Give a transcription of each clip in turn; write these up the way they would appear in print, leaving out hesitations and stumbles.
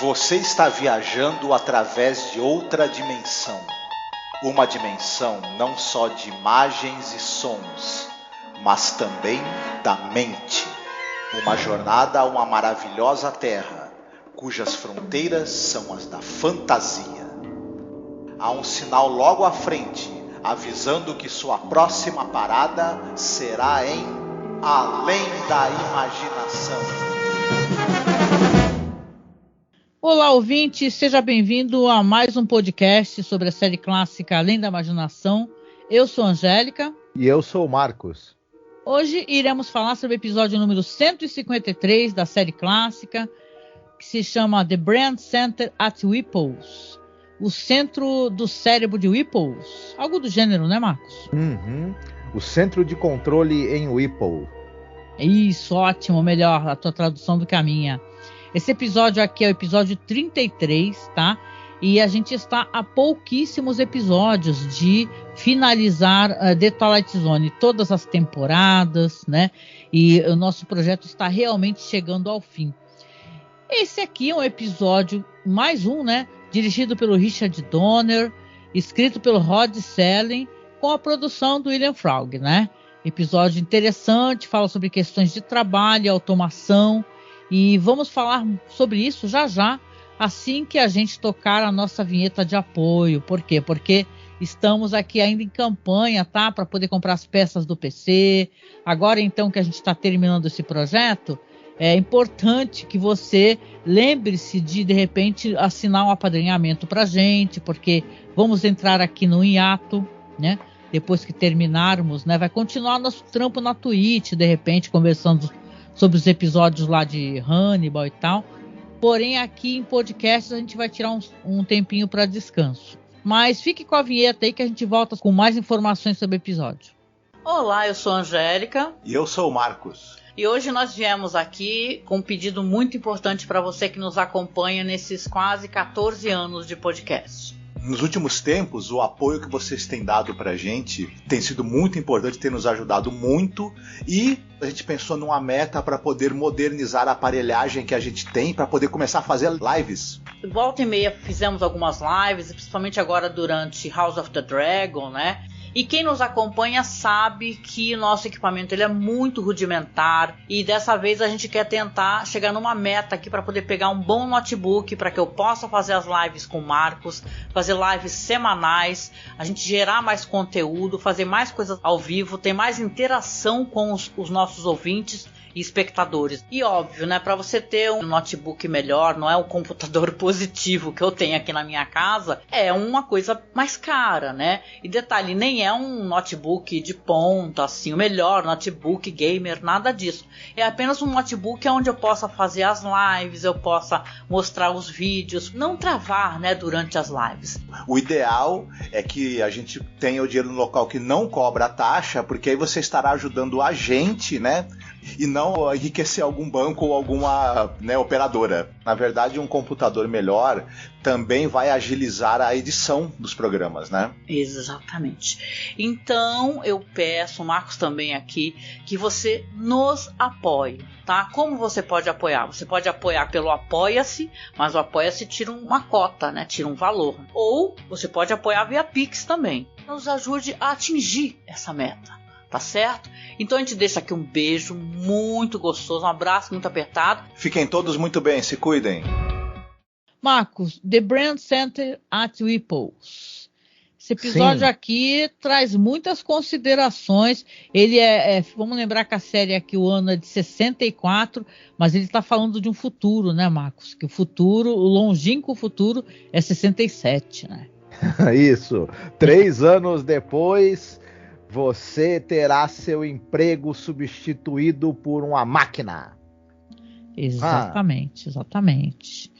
Você está viajando através de outra dimensão. Uma dimensão não só de imagens e sons, mas também da mente. Uma jornada a uma maravilhosa terra, cujas fronteiras são as da fantasia. Há um sinal logo à frente, avisando que sua próxima parada será em Além da Imaginação. Olá, ouvinte, seja bem-vindo a mais um podcast sobre a série clássica Além da Imaginação. Eu sou a Angélica. E eu sou o Marcos. Hoje iremos falar sobre o episódio número 153 da série clássica, que se chama The Brain Center at Whipples. O centro do cérebro de Whipples. Algo do gênero, né, Marcos? O centro de controle em Whipple. Isso, ótimo, melhor a tua tradução do que a minha. Esse episódio aqui é o episódio 33, tá? E a gente está a pouquíssimos episódios de finalizar The Twilight Zone, todas as temporadas, né? E o nosso projeto está realmente chegando ao fim. Esse aqui é um episódio, mais um, né? Dirigido pelo Richard Donner, escrito pelo Rod Serling, com a produção do William Fraug, né? Episódio interessante, fala sobre questões de trabalho, automação. E vamos falar sobre isso já já, assim que a gente tocar a nossa vinheta de apoio. Por quê? Porque estamos aqui ainda em campanha, tá? Para poder comprar as peças do PC. Agora, então, que a gente está terminando esse projeto, é importante que você lembre-se de repente, assinar um apadrinhamento para a gente, porque vamos entrar aqui no hiato, né? Depois que terminarmos, né? Vai continuar nosso trampo na Twitch, de repente, conversando sobre os episódios lá de Hannibal e tal. Porém, aqui em podcast a gente vai tirar um tempinho para descanso. Mas fique com a vinheta aí que a gente volta com mais informações sobre o episódio. Olá, eu sou a Angélica. E eu sou o Marcos. E hoje nós viemos aqui com um pedido muito importante para você que nos acompanha nesses quase 14 anos de podcast. Nos últimos tempos, o apoio que vocês têm dado pra gente tem sido muito importante, tem nos ajudado muito, e a gente pensou numa meta para poder modernizar a aparelhagem que a gente tem, para poder começar a fazer lives. Volta e meia fizemos algumas lives, principalmente agora durante House of the Dragon, né? E quem nos acompanha sabe que nosso equipamento ele é muito rudimentar e dessa vez a gente quer tentar chegar numa meta aqui para poder pegar um bom notebook para que eu possa fazer as lives com o Marcos, fazer lives semanais, a gente gerar mais conteúdo, fazer mais coisas ao vivo, ter mais interação com os nossos ouvintes e espectadores. E óbvio, né, para você ter um notebook melhor, não é o computador positivo que eu tenho aqui na minha casa, é uma coisa mais cara, né? E detalhe, nem é um notebook de ponta, assim, o melhor notebook gamer, nada disso. É apenas um notebook onde eu possa fazer as lives, eu possa mostrar os vídeos, não travar, né, durante as lives. O ideal é que a gente tenha o dinheiro no local que não cobra a taxa, porque aí você estará ajudando a gente, né? E não enriquecer algum banco ou alguma, né, operadora. Na verdade, um computador melhor também vai agilizar a edição dos programas, né? Exatamente. Então, eu peço, o Marcos também aqui, que você nos apoie, tá? Como você pode apoiar? Você pode apoiar pelo Apoia-se, mas o Apoia-se tira uma cota, né? Tira um valor. Ou você pode apoiar via Pix também. Nos ajude a atingir essa meta. Tá certo? Então a gente deixa aqui um beijo muito gostoso, um abraço muito apertado. Fiquem todos muito bem, se cuidem. Marcos, The Brain Center at Whipples. Esse episódio aqui traz muitas considerações. Ele vamos lembrar que a série aqui, o ano é de 64, mas ele está falando de um futuro, né, Marcos? Que o futuro, o longínquo futuro é 67, né? Isso. 3 anos depois, você terá seu emprego substituído por uma máquina. Exatamente, exatamente.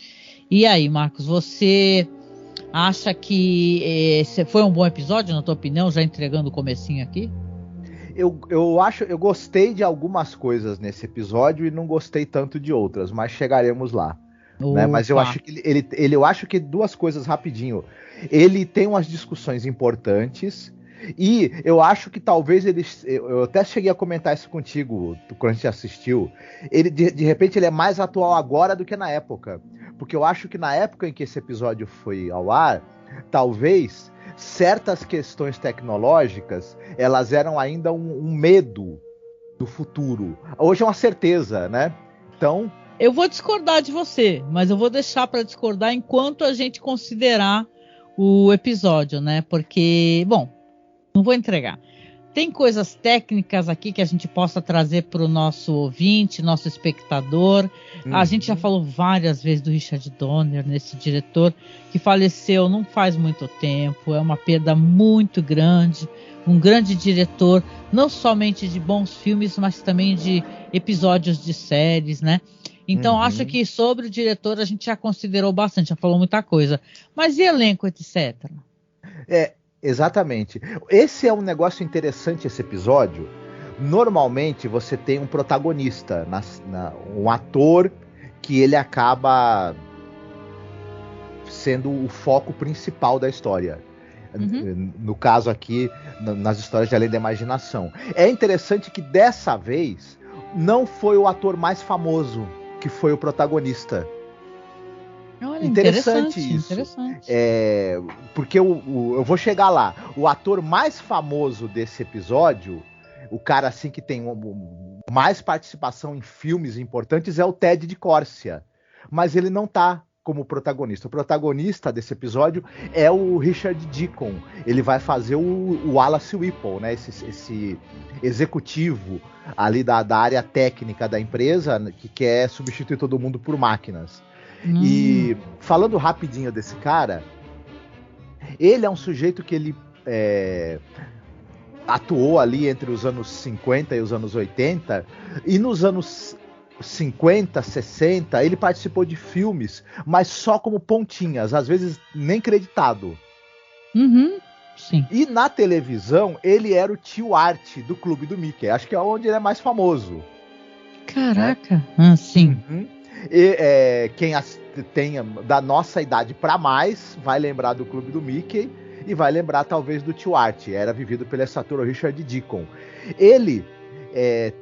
E aí, Marcos, você acha que esse foi um bom episódio, na tua opinião, já entregando o comecinho aqui? Eu gostei de algumas coisas nesse episódio e não gostei tanto de outras, mas chegaremos lá. Né? Mas eu acho que eu acho que 2 coisas rapidinho. Ele tem umas discussões importantes. E eu acho que talvez eu até cheguei a comentar isso contigo quando a gente assistiu. Ele de repente ele é mais atual agora do que na época. porque eu acho que na época em que esse episódio foi ao ar, talvez certas questões tecnológicas, elas eram ainda um medo do futuro. Hoje é uma certeza, né? Então... Eu vou discordar de você, mas eu vou deixar para discordar enquanto a gente considerar o episódio, né? Porque, bom, não vou entregar. Tem coisas técnicas aqui que a gente possa trazer para o nosso ouvinte, nosso espectador. A gente já falou várias vezes do Richard Donner, nesse diretor que faleceu não faz muito tempo. É uma perda muito grande. Um grande diretor, não somente de bons filmes, mas também de episódios de séries, né? Então, acho que sobre o diretor a gente já considerou bastante, já falou muita coisa. Mas e elenco, etc.? Exatamente. Esse é um negócio interessante, esse episódio. Normalmente você tem um protagonista, um ator que ele acaba sendo o foco principal da história. No caso aqui, nas histórias de Além da Imaginação. É interessante que dessa vez não foi o ator mais famoso que foi o protagonista. Olha, interessante isso. Interessante. Porque eu vou chegar lá. O ator mais famoso desse episódio, o cara assim que tem mais participação em filmes importantes, é o Ted de Córcia. Mas ele não tá como protagonista. O protagonista desse episódio é o Richard Deacon. Ele vai fazer o Wallace Whipple, né? Esse executivo ali da área técnica da empresa que quer substituir todo mundo por máquinas. E falando rapidinho desse cara, ele é um sujeito que ele atuou ali entre os anos 50 e os anos 80, e nos anos 50, 60, ele participou de filmes, mas só como pontinhas, às vezes nem creditado. Sim. E na televisão, ele era o tio Art do Clube do Mickey, acho que é onde ele é mais famoso. Caraca, sim. E, quem tem da nossa idade para mais vai lembrar do Clube do Mickey e vai lembrar talvez do tio Art. Era vivido pelo esse ator Richard Deacon. Ele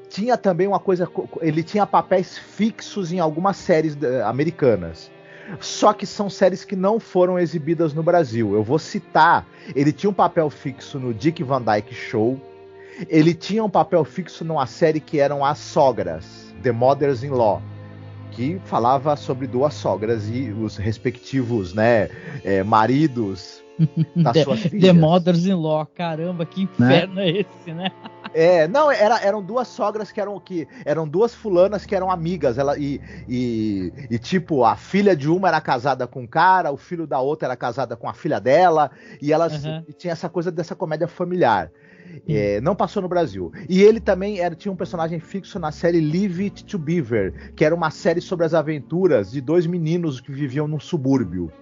tinha também uma coisa, ele tinha papéis fixos em algumas séries americanas. Só que são séries que não foram exibidas no Brasil. Eu vou citar, ele tinha um papel fixo no Dick Van Dyke Show. Ele tinha um papel fixo numa série que eram As Sogras, The Mothers-in-Law, que falava sobre duas sogras e os respectivos, né, maridos das suas filhas. The Mothers-in-Law, caramba, que inferno, né? É esse, né? Não, eram duas sogras que eram duas fulanas que eram amigas, e tipo, a filha de uma era casada com um cara, o filho da outra era casada com a filha dela, e elas tinha essa coisa dessa comédia familiar. Não passou no Brasil. E ele também tinha um personagem fixo na série Leave It to Beaver, que era uma série sobre as aventuras de dois meninos que viviam num subúrbio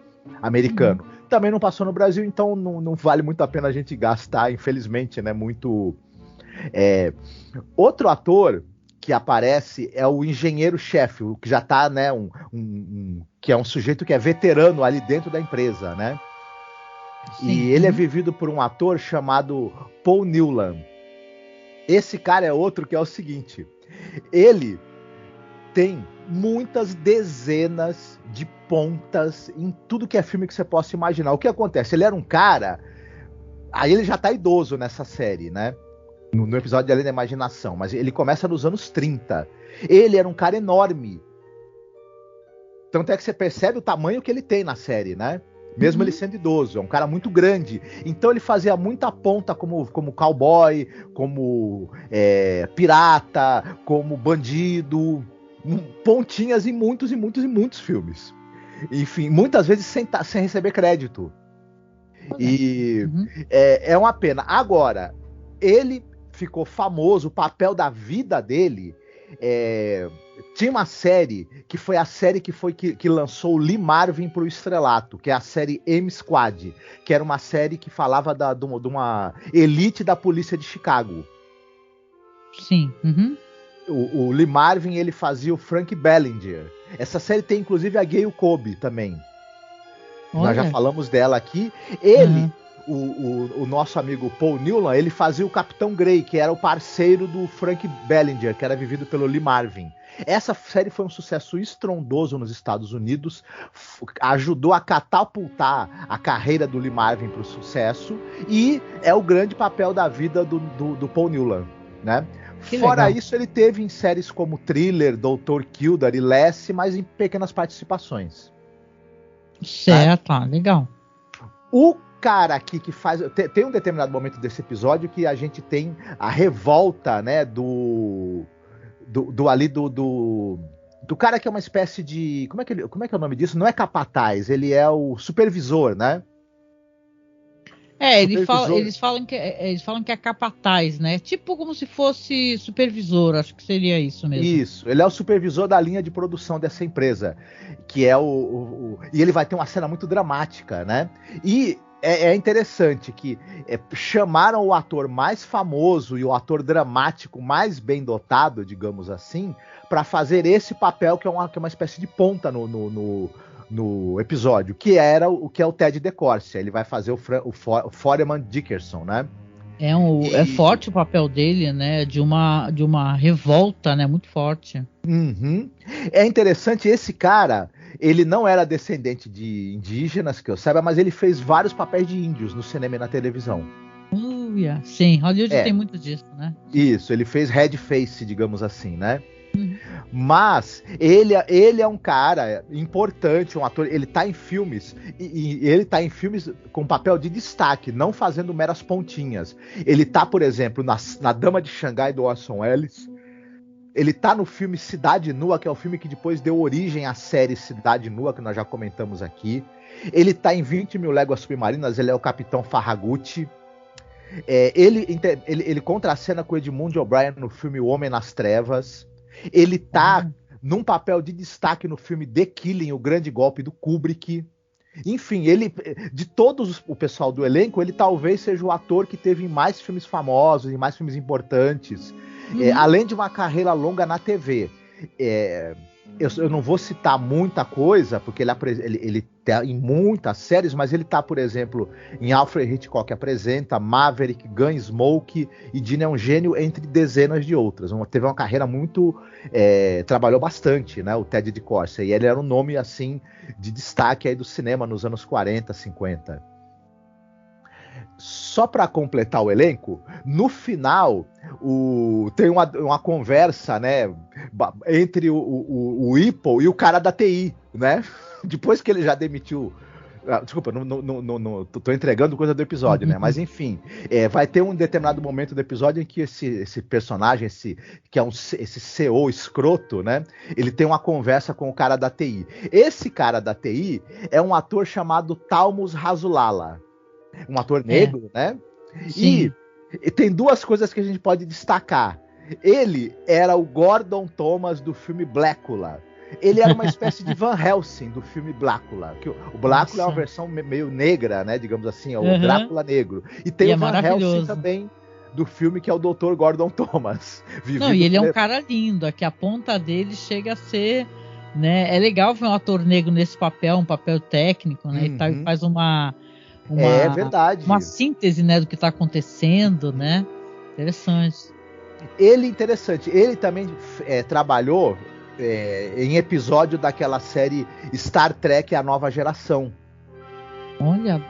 americano. Também não passou no Brasil, então não vale muito a pena a gente gastar, infelizmente, né, muito... Outro ator que aparece é o engenheiro-chefe, o que já tá, né, que é um sujeito que é veterano ali dentro da empresa, né? Sim. E ele é vivido por um ator chamado Paul Newland. Esse cara é outro que é o seguinte: ele tem muitas dezenas de pontas em tudo que é filme que você possa imaginar. O que acontece? Ele era um cara... Aí ele já tá idoso nessa série, né? No episódio de Além da Imaginação. Mas ele começa nos anos 30. Ele era um cara enorme. Tanto é que você percebe o tamanho que ele tem na série, né? Mesmo ele sendo idoso, é um cara muito grande. Então ele fazia muita ponta como cowboy, como pirata, como bandido, pontinhas em muitos filmes. Enfim, muitas vezes sem receber crédito. E é uma pena. Agora, ele ficou famoso, o papel da vida dele... Tinha uma série que foi a série que lançou o Lee Marvin pro estrelato, que é a série M-Squad, que era uma série que falava de uma elite da polícia de Chicago. Sim. O Lee Marvin, ele fazia o Frank Bellinger. Essa série tem inclusive a Gayle Cobb também. Olha. Nós já falamos dela aqui. Ele, o nosso amigo Paul Newland, ele fazia o Capitão Grey, que era o parceiro do Frank Bellinger, que era vivido pelo Lee Marvin. Essa série foi um sucesso estrondoso nos Estados Unidos, ajudou a catapultar a carreira do Lee Marvin para o sucesso, e é o grande papel da vida do Paul Newland, né? Fora isso, ele teve em séries como Thriller, Dr. Kildare e Lassie, mas em pequenas participações. Certo, legal. O cara aqui que faz... Tem um determinado momento desse episódio que a gente tem a revolta, né, do cara que é uma espécie de... Como é que é o nome disso? Não é capataz, ele é o supervisor, né? Eles falam que é capataz, né? Tipo como se fosse supervisor, acho que seria isso mesmo. Isso, ele é o supervisor da linha de produção dessa empresa, que é e ele vai ter uma cena muito dramática, né? E é interessante que chamaram o ator mais famoso e o ator dramático mais bem dotado, digamos assim, para fazer esse papel que é uma espécie de ponta no episódio, que é o Ted DeCorsia. Ele vai fazer o Foreman Dickerson, né? É forte o papel dele, né? De uma revolta, né? Muito forte. Uhum. É interessante, esse cara, ele não era descendente de indígenas, que eu saiba, mas ele fez vários papéis de índios no cinema e na televisão. Sim, Hollywood tem muito disso, né? Isso, ele fez red face, digamos assim, né? Mas ele é um cara importante, um ator. Ele tá em filmes e ele tá em filmes com papel de destaque, não fazendo meras pontinhas. Ele tá, por exemplo, na Dama de Xangai do Orson Welles. Ele tá no filme Cidade Nua, que é o filme que depois deu origem à série Cidade Nua, que nós já comentamos aqui. Ele tá em 20 Mil Léguas Submarinas, ele é o Capitão Farragut. Ele contracena com o Edmund O'Brien no filme O Homem nas Trevas. Ele tá num papel de destaque no filme The Killing, o grande golpe do Kubrick. Enfim, de todos o pessoal do elenco, ele talvez seja o ator que teve mais filmes famosos e mais filmes importantes, além de uma carreira longa na TV. Eu não vou citar muita coisa, porque ele tá em muitas séries, mas ele tá, por exemplo, em Alfred Hitchcock Apresenta, Maverick, Gunsmoke, e Dini é um Gênio, entre dezenas de outras. Teve uma carreira muito... trabalhou bastante, né, o Ted DeCorsia, e ele era um nome, assim, de destaque aí do cinema nos anos 40, 50. Só para completar o elenco, no final tem uma conversa, né, entre o Whipple e o cara da TI, né? Depois que ele já demitiu. Desculpa, tô entregando coisa do episódio, né? Mas enfim, vai ter um determinado momento do episódio em que esse personagem, que é esse CEO escroto, né? Ele tem uma conversa com o cara da TI. Esse cara da TI é um ator chamado Talmos Rasulala. Um ator negro, né? Sim. E tem duas coisas que a gente pode destacar. Ele era o Gordon Thomas do filme Blácula. Ele era uma espécie de Van Helsing do filme Blácula. Que o Blácula é uma versão meio negra, né? Digamos assim, é o Drácula negro. E tem o Van Helsing também do filme, que é o Dr. Gordon Thomas. E ele é um cara lindo. Aqui a ponta dele chega a ser... né? É legal ver um ator negro nesse papel, um papel técnico, né? E faz é verdade. Uma síntese, né, do que está acontecendo, né? Interessante. Interessante. Ele também trabalhou em episódio daquela série Star Trek A Nova Geração. Olha.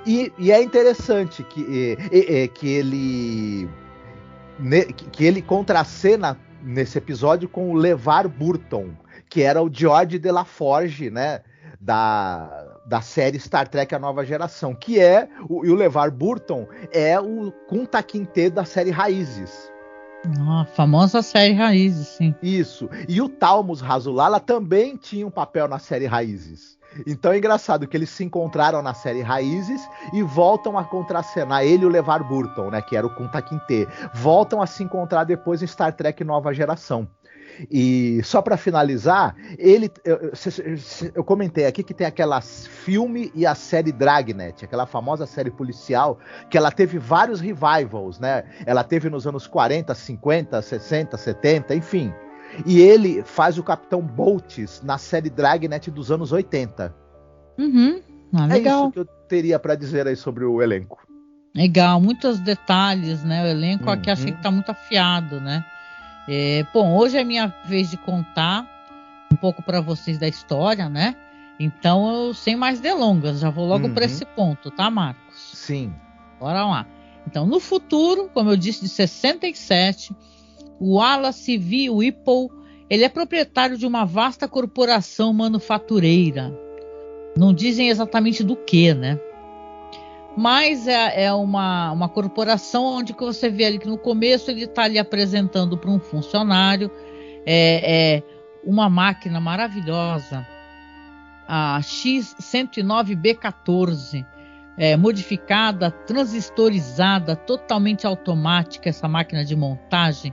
E é interessante que ele contracena nesse episódio com o LeVar Burton, que era o George de La Forge, né? Da série Star Trek A Nova Geração, que e o LeVar Burton é o Kunta Kinte da série Raízes. A famosa série Raízes, sim. Isso. E o Talmos Rasulala também tinha um papel na série Raízes. Então é engraçado que eles se encontraram na série Raízes e voltam a contracenar, ele e o LeVar Burton, né, que era o Kunta Kinte, voltam a se encontrar depois em Star Trek Nova Geração. E só para finalizar, eu comentei aqui que tem aquela filme e a série Dragnet, aquela famosa série policial, que ela teve vários revivals, né? Ela teve nos anos 40, 50, 60, 70, enfim. E ele faz o Capitão Boltz na série Dragnet dos anos 80. Legal. É isso que eu teria para dizer aí sobre o elenco. Legal, muitos detalhes, né? O elenco aqui achei que tá muito afiado, né? Bom, hoje é minha vez de contar um pouco para vocês da história, né? Então, eu, sem mais delongas, já vou logo para esse ponto, tá, Marcos? Sim. Bora lá. Então, no futuro, como eu disse, de 67, o Wallace V. Whipple, ele é proprietário de uma vasta corporação manufatureira. Não dizem exatamente do que, né? Mas é uma corporação onde que você vê ali que no começo ele está ali apresentando para um funcionário uma máquina maravilhosa, a X109B14, modificada, transistorizada, totalmente automática, essa máquina de montagem,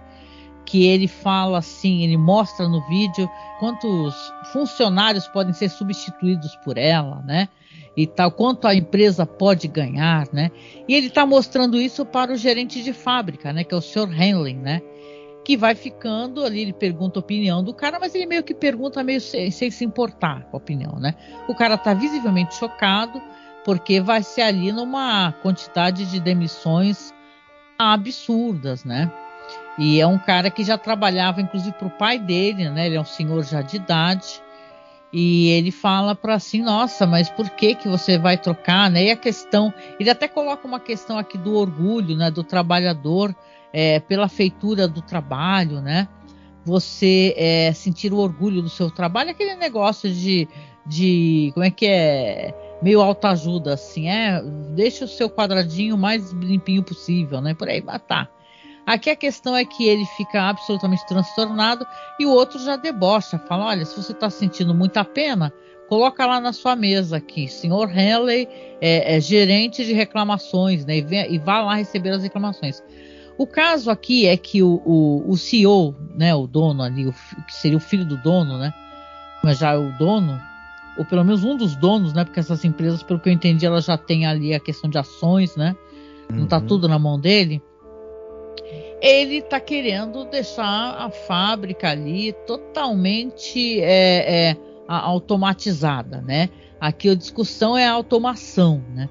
que ele fala assim, ele mostra no vídeo quantos funcionários podem ser substituídos por ela, né? E tal, quanto a empresa pode ganhar, né? E ele está mostrando isso para o gerente de fábrica, né? Que é o Sr. Henley, né? Que vai ficando ali, ele pergunta a opinião do cara, mas ele meio que pergunta meio sem se importar com a opinião, né? O cara está visivelmente chocado, porque vai ser ali numa quantidade de demissões absurdas, né? E é um cara que já trabalhava, inclusive, para o pai dele, né? Ele é um senhor já de idade. E ele fala para assim, nossa, mas por que você vai trocar, né? E a questão, ele até coloca uma questão aqui do orgulho, né? Do trabalhador pela feitura do trabalho, né? Você sentir o orgulho do seu trabalho, aquele negócio de como é que é? Meio autoajuda, assim, deixa o seu quadradinho mais limpinho possível, né? Por aí, tá. Aqui a questão é que ele fica absolutamente transtornado e o outro já debocha, fala, olha, se você está sentindo muita pena, coloca lá na sua mesa aqui, Sr. Henley é gerente de reclamações, né, e vá lá receber as reclamações. O caso aqui é que o CEO, né, o dono ali, que seria o filho do dono, né, mas já é o dono, ou pelo menos um dos donos, né, porque essas empresas, pelo que eu entendi, elas já têm ali a questão de ações, né, não está tudo na mão dele. Ele está querendo deixar a fábrica ali totalmente automatizada, né? Aqui a discussão é a automação, né?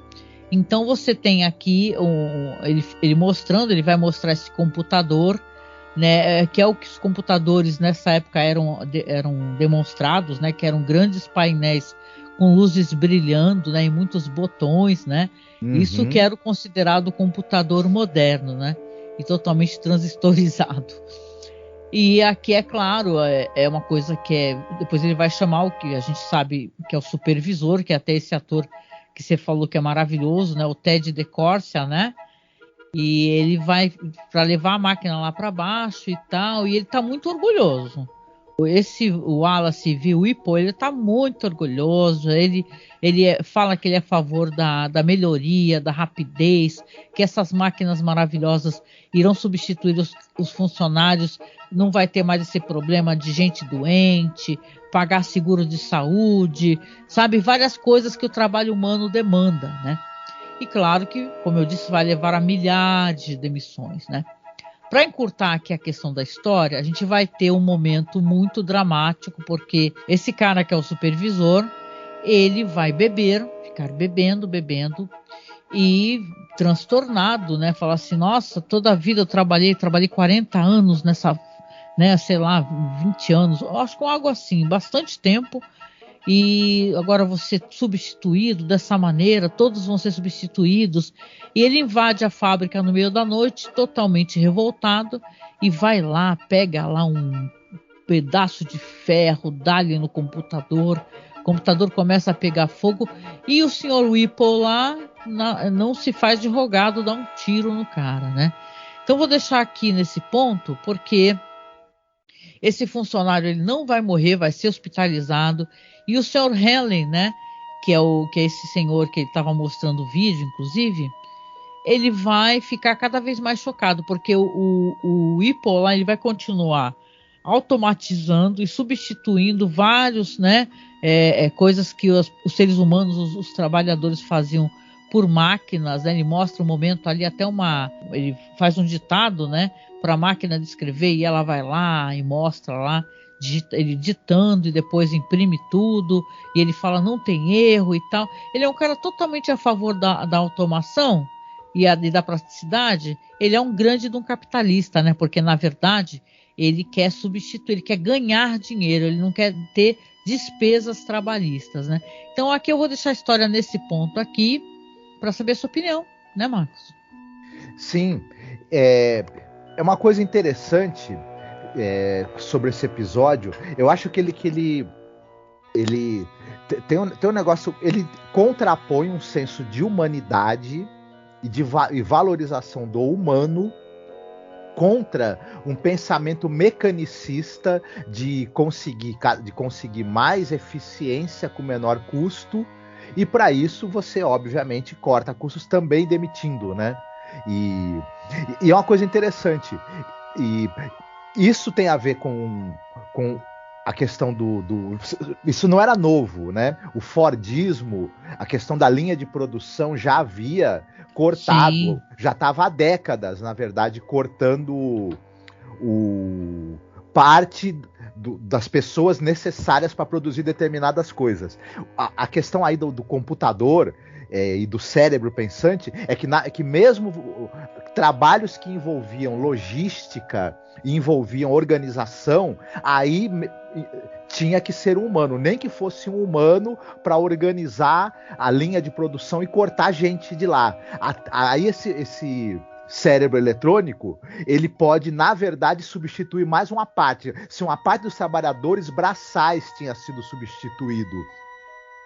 Então você tem aqui ele mostrando, ele vai mostrar esse computador, né? Que é o que os computadores nessa época eram demonstrados, né? Que eram grandes painéis com luzes brilhando, né? E muitos botões, né? Isso que era considerado o computador moderno, né? E totalmente transistorizado. E aqui, é claro, é uma coisa que depois ele vai chamar o que a gente sabe que é o supervisor, que é até esse ator que você falou que é maravilhoso, né? O Ted DeCorsia, né? E ele vai para levar a máquina lá para baixo e tal, e ele tá muito orgulhoso. O Wallace V. Whipple, ele está muito orgulhoso, ele fala que ele é a favor da melhoria, da rapidez, que essas máquinas maravilhosas irão substituir os funcionários, não vai ter mais esse problema de gente doente, pagar seguro de saúde, sabe, várias coisas que o trabalho humano demanda, né? E claro que, como eu disse, vai levar a milhares de demissões, né? Para encurtar aqui a questão da história, a gente vai ter um momento muito dramático, porque esse cara que é o supervisor, ele vai ficar bebendo, e transtornado, né? Falar assim, nossa, toda a vida eu trabalhei 40 anos nessa, né, sei lá, 20 anos, acho que algo assim, bastante tempo, e agora vou ser substituído dessa maneira, todos vão ser substituídos, e ele invade a fábrica no meio da noite, totalmente revoltado, e vai lá, pega lá um pedaço de ferro, dá-lhe no computador, o computador começa a pegar fogo, e o Sr. Whipple lá não se faz de rogado, dá um tiro no cara, né? Então vou deixar aqui nesse ponto, porque esse funcionário ele não vai morrer, vai ser hospitalizado. E o Sr. Henley, né, que é esse senhor que ele estava mostrando o vídeo, inclusive, ele vai ficar cada vez mais chocado, porque o Whipple lá, ele vai continuar automatizando e substituindo vários, né, coisas que os seres humanos, os trabalhadores faziam por máquinas, né? Ele mostra um momento ali, até ele faz um ditado, né, para a máquina de escrever, e ela vai lá e mostra lá ele ditando e depois imprime tudo, e ele fala não tem erro e tal. Ele é um cara totalmente a favor da automação e da praticidade. Ele é um grande de um capitalista, né? Porque na verdade ele quer substituir, ele quer ganhar dinheiro, ele não quer ter despesas trabalhistas, né? Então aqui eu vou deixar a história nesse ponto aqui para saber a sua opinião, né, Marcos? Sim, é uma coisa interessante sobre esse episódio. Eu acho que ele tem um negócio, ele contrapõe um senso de humanidade e valorização do humano contra um pensamento mecanicista de conseguir mais eficiência com menor custo, e para isso você obviamente corta custos também demitindo, né? E é uma coisa interessante, e isso tem a ver com a questão isso não era novo, né? O Fordismo, a questão da linha de produção já havia cortado, sim, já estava há décadas, na verdade, cortando parte das pessoas necessárias para produzir determinadas coisas. A questão aí do computador e do cérebro pensante é que mesmo trabalhos que envolviam logística e envolviam organização, aí tinha que ser um humano, nem que fosse um humano para organizar a linha de produção e cortar gente de lá. Aí esse cérebro eletrônico, ele pode, na verdade, substituir mais uma parte. Se uma parte dos trabalhadores braçais tinha sido substituído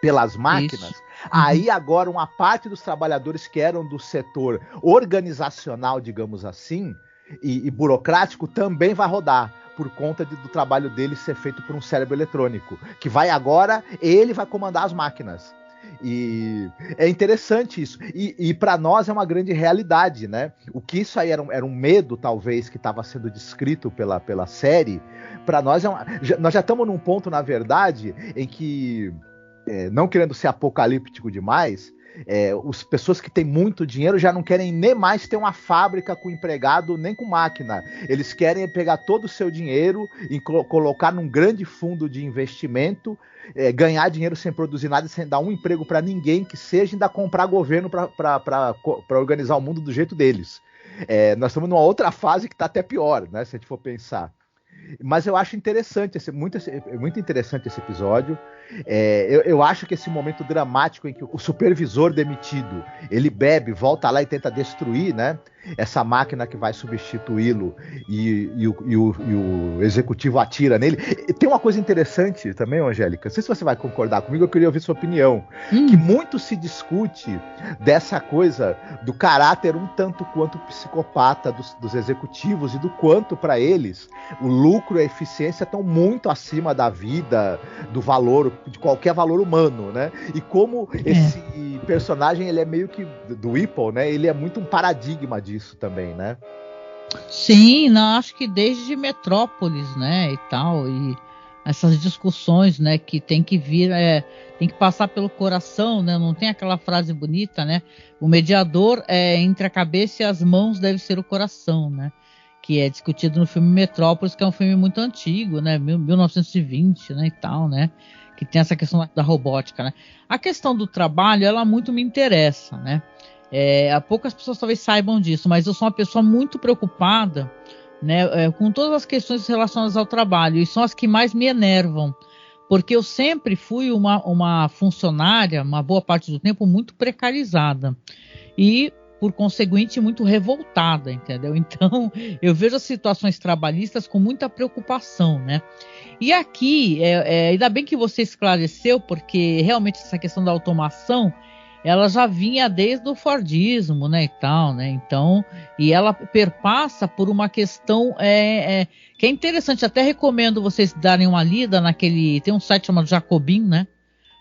pelas máquinas, aí agora uma parte dos trabalhadores que eram do setor organizacional, digamos assim, e burocrático, também vai rodar, por conta do trabalho dele ser feito por um cérebro eletrônico, que ele vai comandar as máquinas. E é interessante isso, e para nós é uma grande realidade, né? O que isso aí era um medo, talvez, que estava sendo descrito pela série, para nós nós já estamos num ponto, na verdade, em que, não querendo ser apocalíptico demais, as pessoas que têm muito dinheiro já não querem nem mais ter uma fábrica com empregado, nem com máquina. Eles querem pegar todo o seu dinheiro e colocar num grande fundo de investimento, ganhar dinheiro sem produzir nada, sem dar um emprego para ninguém que seja, ainda comprar governo para organizar o mundo do jeito deles. Nós estamos numa outra fase que está até pior, né, se a gente for pensar. Mas eu acho interessante, muito interessante esse episódio. Eu acho que esse momento dramático em que o supervisor demitido, ele bebe, volta lá e tenta destruir, né, essa máquina que vai substituí-lo, e o executivo atira nele. Tem uma coisa interessante também, Angélica, não sei se você vai concordar comigo, eu queria ouvir sua opinião, que muito se discute dessa coisa do caráter um tanto quanto psicopata dos executivos, e do quanto para eles o lucro e a eficiência estão muito acima da vida, do valor, de qualquer valor humano, né? E como esse personagem, ele é meio que do Whipple, né? Ele é muito um paradigma disso também, né? Sim, não, acho que desde Metrópolis, né, e tal, e essas discussões, né, que tem que vir, tem que passar pelo coração, né? Não tem aquela frase bonita, né? O mediador entre a cabeça e as mãos deve ser o coração, né? Que é discutido no filme Metrópolis, que é um filme muito antigo, né? 1920, né, e tal, né? Que tem essa questão da robótica, né? A questão do trabalho, ela muito me interessa, né? Poucas pessoas talvez saibam disso, mas eu sou uma pessoa muito preocupada, né, com todas as questões relacionadas ao trabalho, e são as que mais me enervam, porque eu sempre fui uma funcionária, uma boa parte do tempo, muito precarizada, e por conseguinte muito revoltada, entendeu? Então eu vejo as situações trabalhistas com muita preocupação, né? E aqui, ainda bem que você esclareceu, porque realmente essa questão da automação, ela já vinha desde o Fordismo, né, e tal, né? Então, e ela perpassa por uma questão que é interessante. Até recomendo vocês darem uma lida tem um site chamado Jacobin, né?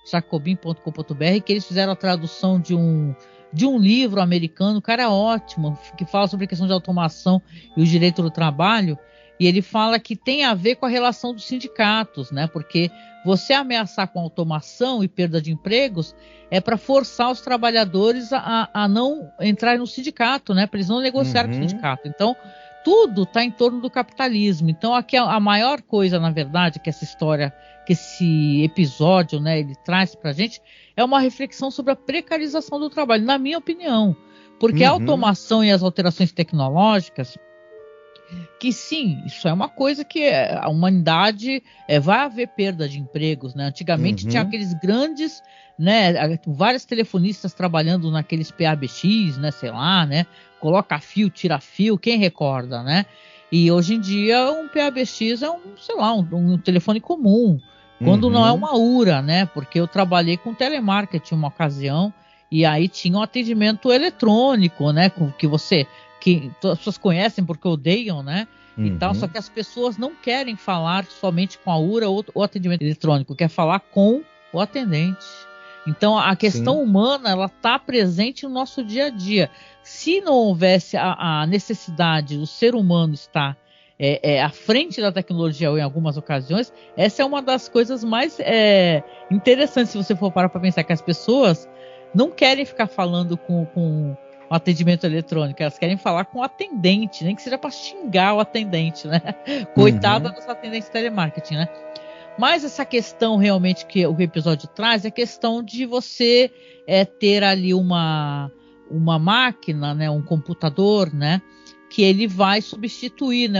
Jacobin.com.br, que eles fizeram a tradução de um livro americano, cara, ótimo, que fala sobre a questão de automação e o direito do trabalho. E ele fala que tem a ver com a relação dos sindicatos, né? Porque você ameaçar com automação e perda de empregos é para forçar os trabalhadores a não entrar no sindicato, né? Para eles não negociarem com o sindicato. Então, tudo está em torno do capitalismo. Então, aqui a maior coisa, na verdade, que essa história, que esse episódio, né, ele traz para a gente, é uma reflexão sobre a precarização do trabalho, na minha opinião. Porque a automação e as alterações tecnológicas, que sim, isso é uma coisa que a humanidade vai haver perda de empregos, né? Antigamente tinha aqueles grandes, né, vários telefonistas trabalhando naqueles PABX, né, sei lá, né, coloca fio, tira fio, quem recorda, né? E hoje em dia um PABX é um telefone comum, quando não é uma URA, né? Porque eu trabalhei com telemarketing uma ocasião e aí tinha um atendimento eletrônico, né, com que as pessoas conhecem porque odeiam, né? E tal, só que as pessoas não querem falar somente com a URA ou atendimento eletrônico, quer falar com o atendente. Então a questão humana, ela está presente no nosso dia a dia. Se não houvesse a necessidade do ser humano estar à frente da tecnologia, ou em algumas ocasiões, essa é uma das coisas mais interessantes, se você for parar para pensar, que as pessoas não querem ficar falando com o atendimento eletrônico, elas querem falar com o atendente, nem que seja para xingar o atendente, né? Coitada dos atendentes de telemarketing, né? Mas essa questão realmente que o episódio traz é a questão de você ter ali uma máquina, né, um computador, né, que ele vai substituir, né,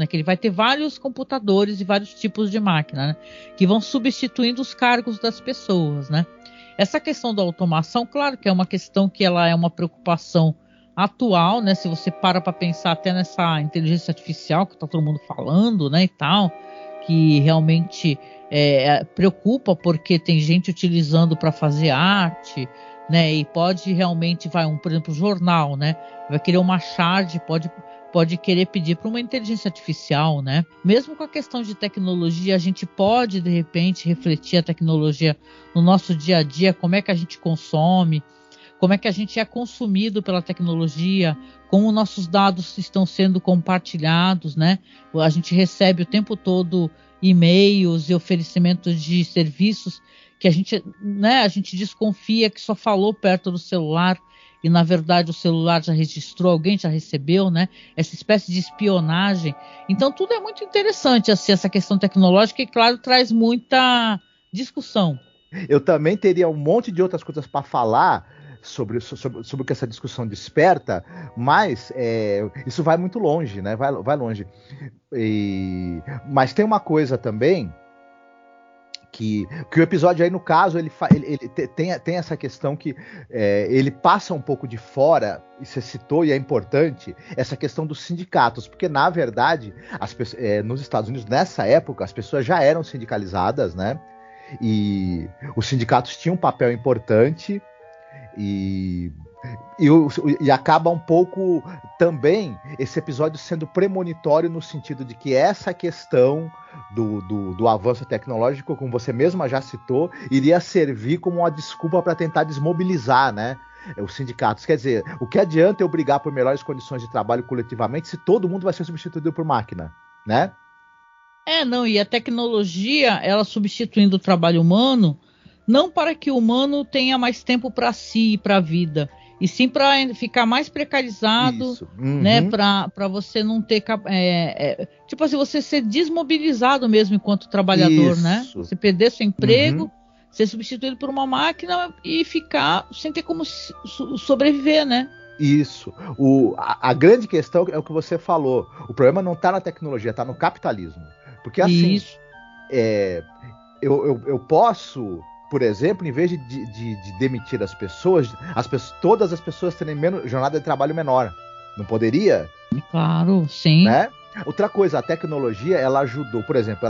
que ele vai ter vários computadores e vários tipos de máquina, né, que vão substituindo os cargos das pessoas, né. Essa questão da automação, claro que é uma questão que ela é uma preocupação atual, né, se você para pensar até nessa inteligência artificial que está todo mundo falando, né, e tal, que realmente preocupa, porque tem gente utilizando para fazer arte, né? E pode realmente, por exemplo, o jornal, né? Vai querer uma charge, pode querer pedir para uma inteligência artificial, né? Mesmo com a questão de tecnologia, a gente pode, de repente, refletir a tecnologia no nosso dia a dia, como é que a gente consome, como é que a gente é consumido pela tecnologia, como nossos dados estão sendo compartilhados, né? A gente recebe o tempo todo e-mails e oferecimentos de serviços que a gente desconfia que só falou perto do celular e, na verdade, o celular já registrou, alguém já recebeu, né? Essa espécie de espionagem. Então, tudo é muito interessante, assim, essa questão tecnológica, e, claro, traz muita discussão. Eu também teria um monte de outras coisas para falar sobre o que essa discussão desperta, mas isso vai muito longe, né? Vai longe. Mas tem uma coisa também que o episódio aí, no caso, ele tem essa questão que ele passa um pouco de fora, e você citou, e é importante, essa questão dos sindicatos, porque, na verdade, nos Estados Unidos, nessa época, as pessoas já eram sindicalizadas, né? E os sindicatos tinham um papel importante, e acaba um pouco também esse episódio sendo premonitório, no sentido de que essa questão do avanço tecnológico, como você mesma já citou, iria servir como uma desculpa para tentar desmobilizar, né, os sindicatos. Quer dizer, o que adianta eu brigar por melhores condições de trabalho coletivamente se todo mundo vai ser substituído por máquina, né? E a tecnologia, ela substituindo o trabalho humano, não para que o humano tenha mais tempo para si e para a vida, e sim para ficar mais precarizado, né, para você não ter tipo assim, você ser desmobilizado mesmo enquanto trabalhador, né? Você perder seu emprego, ser substituído por uma máquina e ficar sem ter como sobreviver, né? Isso. A grande questão é o que você falou. O problema não está na tecnologia, está no capitalismo. Porque assim, eu posso, por exemplo, em vez de demitir todas as pessoas terem jornada de trabalho menor. Não poderia? Claro, sim. Né? Outra coisa, a tecnologia, ela ajudou, por exemplo,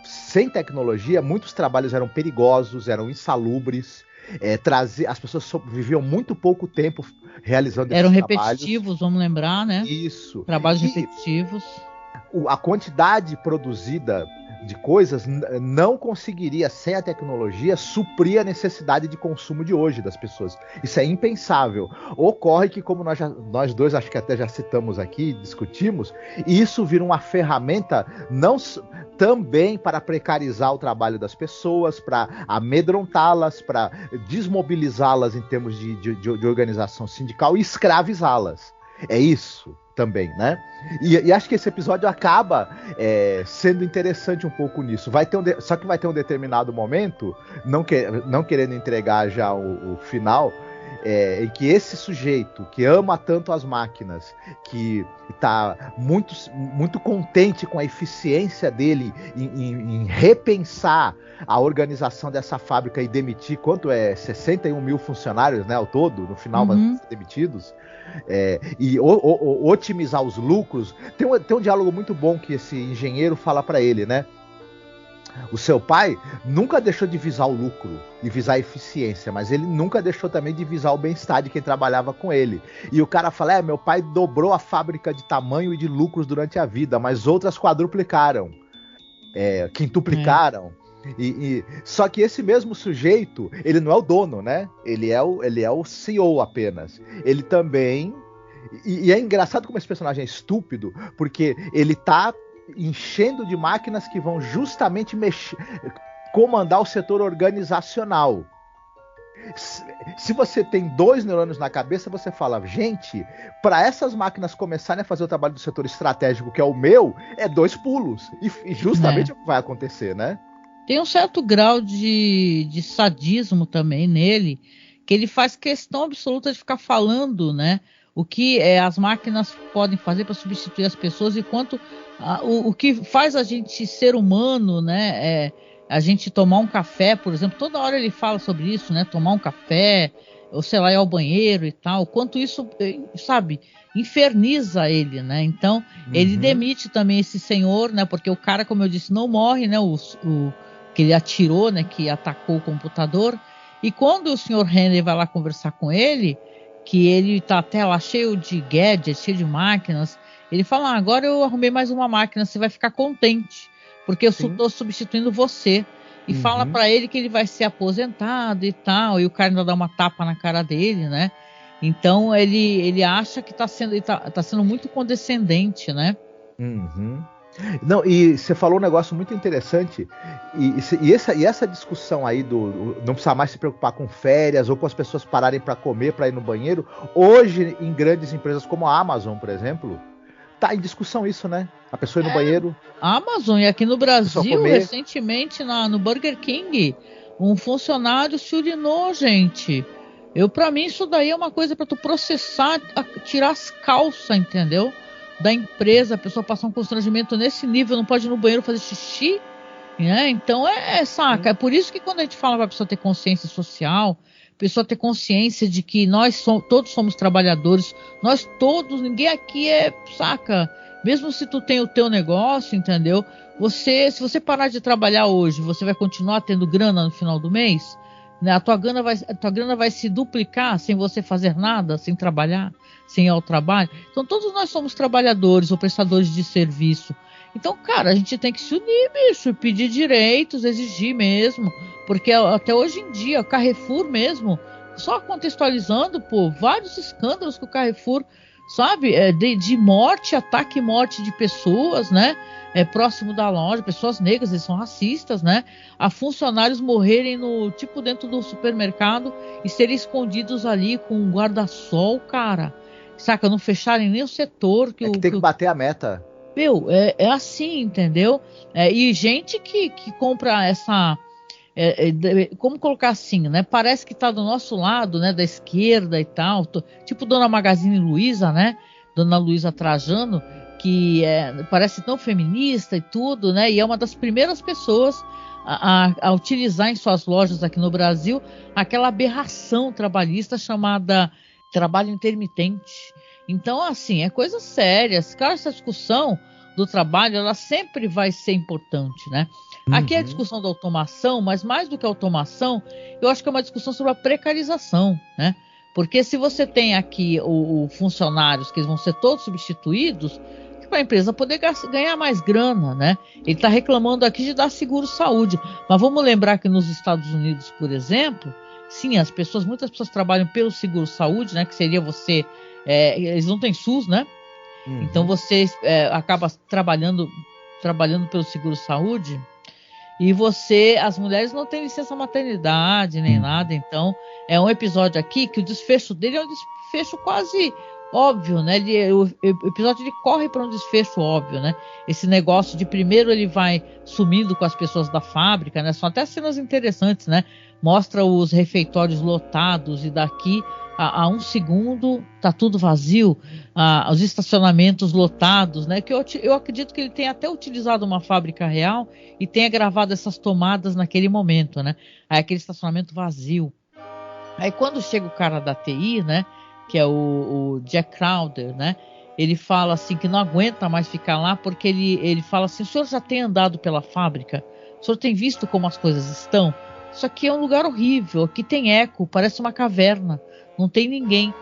sem tecnologia, muitos trabalhos eram perigosos, eram insalubres, as pessoas viviam muito pouco tempo realizando esses trabalhos. Eram repetitivos, vamos lembrar, né? Isso. Trabalhos repetitivos. A quantidade produzida de coisas não conseguiria, sem a tecnologia, suprir a necessidade de consumo de hoje das pessoas. Isso é impensável. Ocorre que, como nós dois, acho que até já citamos aqui, discutimos, isso vira uma ferramenta também para precarizar o trabalho das pessoas, para amedrontá-las, para desmobilizá-las em termos de organização sindical e escravizá-las. É isso. também, né? E acho que esse episódio acaba sendo interessante um pouco nisso. Só que vai ter um determinado momento, não querendo entregar já o final, em que esse sujeito que ama tanto as máquinas, que está muito, muito contente com a eficiência dele em repensar a organização dessa fábrica e demitir, 61 mil funcionários, né, ao todo, no final, mas demitidos, e otimizar os lucros. Tem um diálogo muito bom que esse engenheiro fala para ele, né? O seu pai nunca deixou de visar o lucro e visar a eficiência, mas ele nunca deixou também de visar o bem-estar de quem trabalhava com ele. E o cara fala, meu pai dobrou a fábrica de tamanho e de lucros durante a vida, mas outras quadruplicaram, quintuplicaram. Só que esse mesmo sujeito, ele não é o dono, né? Ele é o CEO apenas. Ele também... E é engraçado como esse personagem é estúpido, porque ele tá enchendo de máquinas que vão justamente comandar o setor organizacional. Se você tem 2 neurônios na cabeça, você fala, gente, para essas máquinas começarem a fazer o trabalho do setor estratégico, que é o meu, 2 pulos. E justamente é o que vai acontecer, né? Tem um certo grau de sadismo também nele, que ele faz questão absoluta de ficar falando, né? O que as máquinas podem fazer para substituir as pessoas e quanto o que faz a gente ser humano, né? A gente tomar um café, por exemplo, toda hora ele fala sobre isso, né? Tomar um café, ou sei lá, ir ao banheiro e tal, quanto isso, sabe, inferniza ele, né? Então, ele demite também esse senhor, né? Porque o cara, como eu disse, não morre, né? O que ele atirou, né? Que atacou o computador. E quando o senhor Henry vai lá conversar com ele, que ele tá até lá cheio de gadgets, cheio de máquinas, ele fala, agora eu arrumei mais uma máquina, você vai ficar contente, porque eu estou substituindo você. E fala para ele que ele vai ser aposentado e tal, e o cara ainda dá uma tapa na cara dele, né? Então ele acha que tá sendo muito condescendente, né? Não, e você falou um negócio muito interessante, e essa discussão aí não precisar mais se preocupar com férias ou com as pessoas pararem para comer, para ir no banheiro, hoje em grandes empresas como a Amazon, por exemplo, tá em discussão isso, né? A pessoa ir no banheiro. A Amazon, e aqui no Brasil, recentemente no Burger King, um funcionário se urinou, gente. Para mim isso daí é uma coisa para tu processar, tirar as calças, entendeu? Da empresa, a pessoa passar um constrangimento nesse nível, não pode ir no banheiro fazer xixi, né? Então saca, é por isso que quando a gente fala para a pessoa ter consciência social, a pessoa ter consciência de que todos somos trabalhadores, nós todos, ninguém aqui saca, mesmo se tu tem o teu negócio, entendeu? Se você parar de trabalhar hoje, você vai continuar tendo grana no final do mês, né? A tua grana vai se duplicar sem você fazer nada, sem trabalhar, sem ir ao trabalho. Então todos nós somos trabalhadores ou prestadores de serviço. Então, cara, a gente tem que se unir, bicho, pedir direitos, exigir mesmo, porque até hoje em dia, o Carrefour mesmo, só contextualizando, vários escândalos que o Carrefour, sabe, de morte, ataque e morte de pessoas, né, próximo da loja, pessoas negras, eles são racistas, né, a funcionários morrerem dentro do supermercado e serem escondidos ali com um guarda-sol, cara, saca, não fecharem nem o setor. Que tem que bater a meta. Meu, é assim, entendeu? E gente que compra essa... como colocar assim, né? Parece que tá do nosso lado, né? Da esquerda e tal. Tipo Dona Magazine Luiza, né? Dona Luiza Trajano, que parece tão feminista e tudo, né? E é uma das primeiras pessoas a utilizar em suas lojas aqui no Brasil aquela aberração trabalhista chamada trabalho intermitente. Então, assim, é coisa séria. Claro, essa discussão do trabalho, ela sempre vai ser importante, né? Aqui é a discussão da automação, mas mais do que a automação, eu acho que é uma discussão sobre a precarização, né? Porque se você tem aqui funcionários que eles vão ser todos substituídos, para a empresa poder ganhar mais grana, né? Ele está reclamando aqui de dar seguro-saúde, mas vamos lembrar que nos Estados Unidos, por exemplo, sim, muitas pessoas trabalham pelo seguro-saúde, né? Que seria você... eles não têm SUS, né? Então você acaba trabalhando pelo seguro-saúde e as mulheres não têm licença maternidade nem nada. Então é um episódio aqui que o desfecho dele é um desfecho quase óbvio, né? O episódio ele corre para um desfecho óbvio, né? Esse negócio de primeiro ele vai sumindo com as pessoas da fábrica, né? São até cenas interessantes, né? Mostra os refeitórios lotados e daqui a um segundo tá tudo vazio, os estacionamentos lotados, né? Que eu acredito que ele tenha até utilizado uma fábrica real e tenha gravado essas tomadas naquele momento, né? Aí aquele estacionamento vazio. Aí quando chega o cara da TI, né? Que é o Jack Crowder, né? Ele fala assim que não aguenta mais ficar lá porque ele fala assim: o senhor já tem andado pela fábrica? O senhor tem visto como as coisas estão? Isso aqui é um lugar horrível, aqui tem eco, parece uma caverna, não tem ninguém.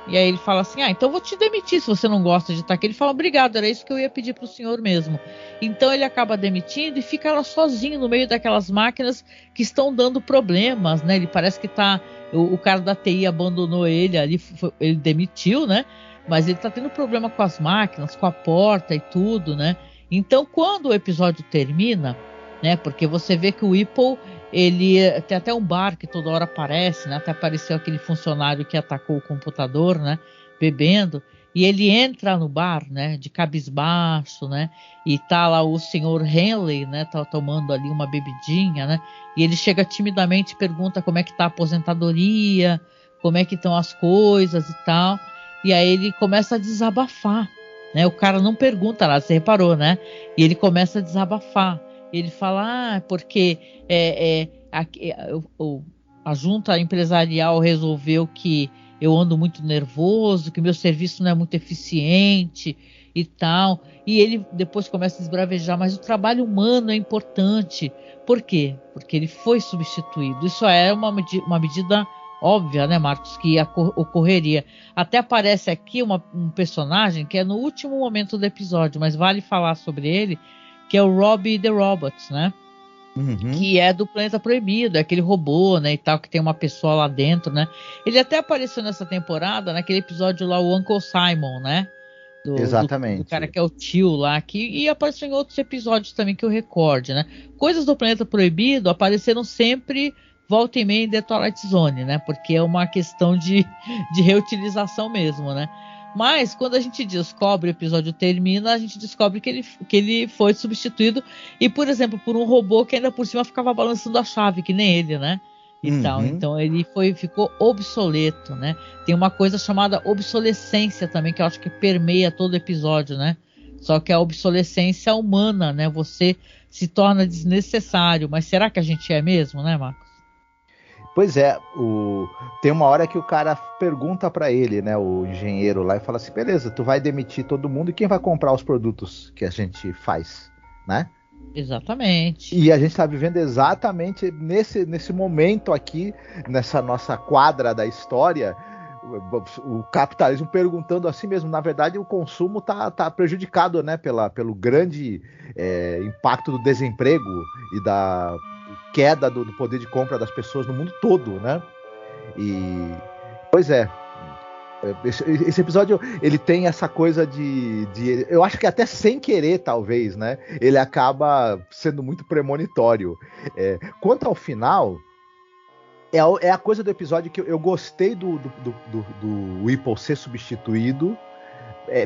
E aí ele fala assim: então eu vou te demitir se você não gosta de estar aqui. Ele fala: obrigado, era isso que eu ia pedir para o senhor mesmo. Então ele acaba demitindo e fica lá sozinho no meio daquelas máquinas que estão dando problemas, né? Ele parece que tá... O cara da TI abandonou ele ali, ele demitiu, né? Mas ele tá tendo problema com as máquinas, com a porta e tudo, né? Então quando o episódio termina, né? Porque você vê que o Whipple, ele tem até um bar que toda hora aparece, né? Até apareceu aquele funcionário que atacou o computador, né? Bebendo. E ele entra no bar, né? De cabisbaixo, né? E tá lá o senhor Henley, né? Tá tomando ali uma bebidinha, né? E ele chega timidamente e pergunta como é que tá a aposentadoria, como é que estão as coisas e tal. E aí ele começa a desabafar, né? O cara não pergunta lá, você reparou, né? E ele começa a desabafar. Ele fala, porque a junta empresarial resolveu que eu ando muito nervoso, que meu serviço não é muito eficiente e tal. E ele depois começa a esbravejar, mas o trabalho humano é importante. Por quê? Porque ele foi substituído. Isso é uma medida óbvia, né, Marcos, que ocorreria. Até aparece aqui um personagem que é no último momento do episódio, mas vale falar sobre ele, que é o Robbie the Robot, né? Uhum. Que é do Planeta Proibido, é aquele robô, né, e tal, que tem uma pessoa lá dentro, né? Ele até apareceu nessa temporada, naquele episódio lá, o Uncle Simon, né? Exatamente. Do cara que é o tio lá, e apareceu em outros episódios também que eu recorde, né? Coisas do Planeta Proibido apareceram sempre volta e meia em The Twilight Zone, né? Porque é uma questão de reutilização mesmo, né? Mas quando a gente descobre, o episódio termina, a gente descobre que ele foi substituído, e, por exemplo, por um robô que ainda por cima ficava balançando a chave, que nem ele, né? Então ele ficou obsoleto, né? Tem uma coisa chamada obsolescência também, que eu acho que permeia todo o episódio, né? Só que a obsolescência humana, né? Você se torna desnecessário, mas será que a gente é mesmo, né, Marcos? Pois é, tem uma hora que o cara pergunta pra ele, né, o engenheiro lá, e fala assim: beleza, tu vai demitir todo mundo e quem vai comprar os produtos que a gente faz, né? Exatamente. E a gente tá vivendo exatamente nesse momento aqui, nessa nossa quadra da história, o capitalismo perguntando a si mesmo. Na verdade, o consumo tá prejudicado, né, pelo grande impacto do desemprego e da queda do poder de compra das pessoas no mundo todo, né? E pois é, esse episódio ele tem essa coisa de eu acho que até sem querer, talvez, né? Ele acaba sendo muito premonitório. Quanto ao final, é a coisa do episódio que eu gostei do Whipple ser substituído.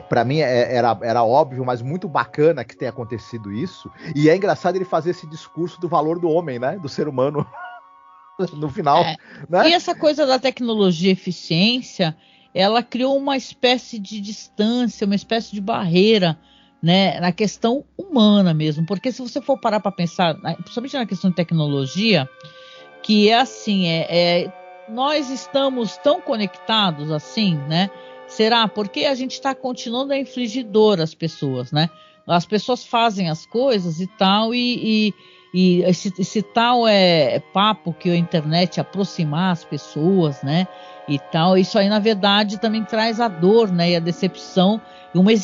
Para mim era óbvio, mas muito bacana que tenha acontecido isso. E é engraçado ele fazer esse discurso do valor do homem, né? Do ser humano no final. Né? E essa coisa da tecnologia e eficiência, ela criou uma espécie de distância, uma espécie de barreira, né? Na questão humana mesmo. Porque se você for parar para pensar, principalmente na questão de tecnologia, que é assim, nós estamos tão conectados assim, né? Será? Porque a gente está continuando a infligir dor às pessoas, né? As pessoas fazem as coisas e tal, e esse tal papo que a internet aproximar as pessoas, né? E tal, isso aí na verdade também traz a dor, né? E a decepção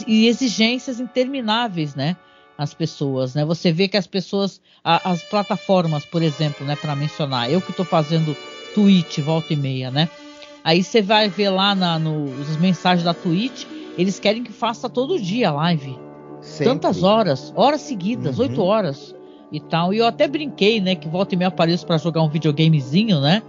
e exigências intermináveis, né? As pessoas, né? Você vê que as pessoas, as plataformas, por exemplo, né? Para mencionar, eu que estou fazendo Twitch volta e meia, né? Aí você vai ver lá nos mensagens da Twitch, eles querem que faça todo dia live. Sempre. Tantas horas seguidas, 8 horas e tal. E eu até brinquei, né, que volta e meia apareço para jogar um videogamezinho, né?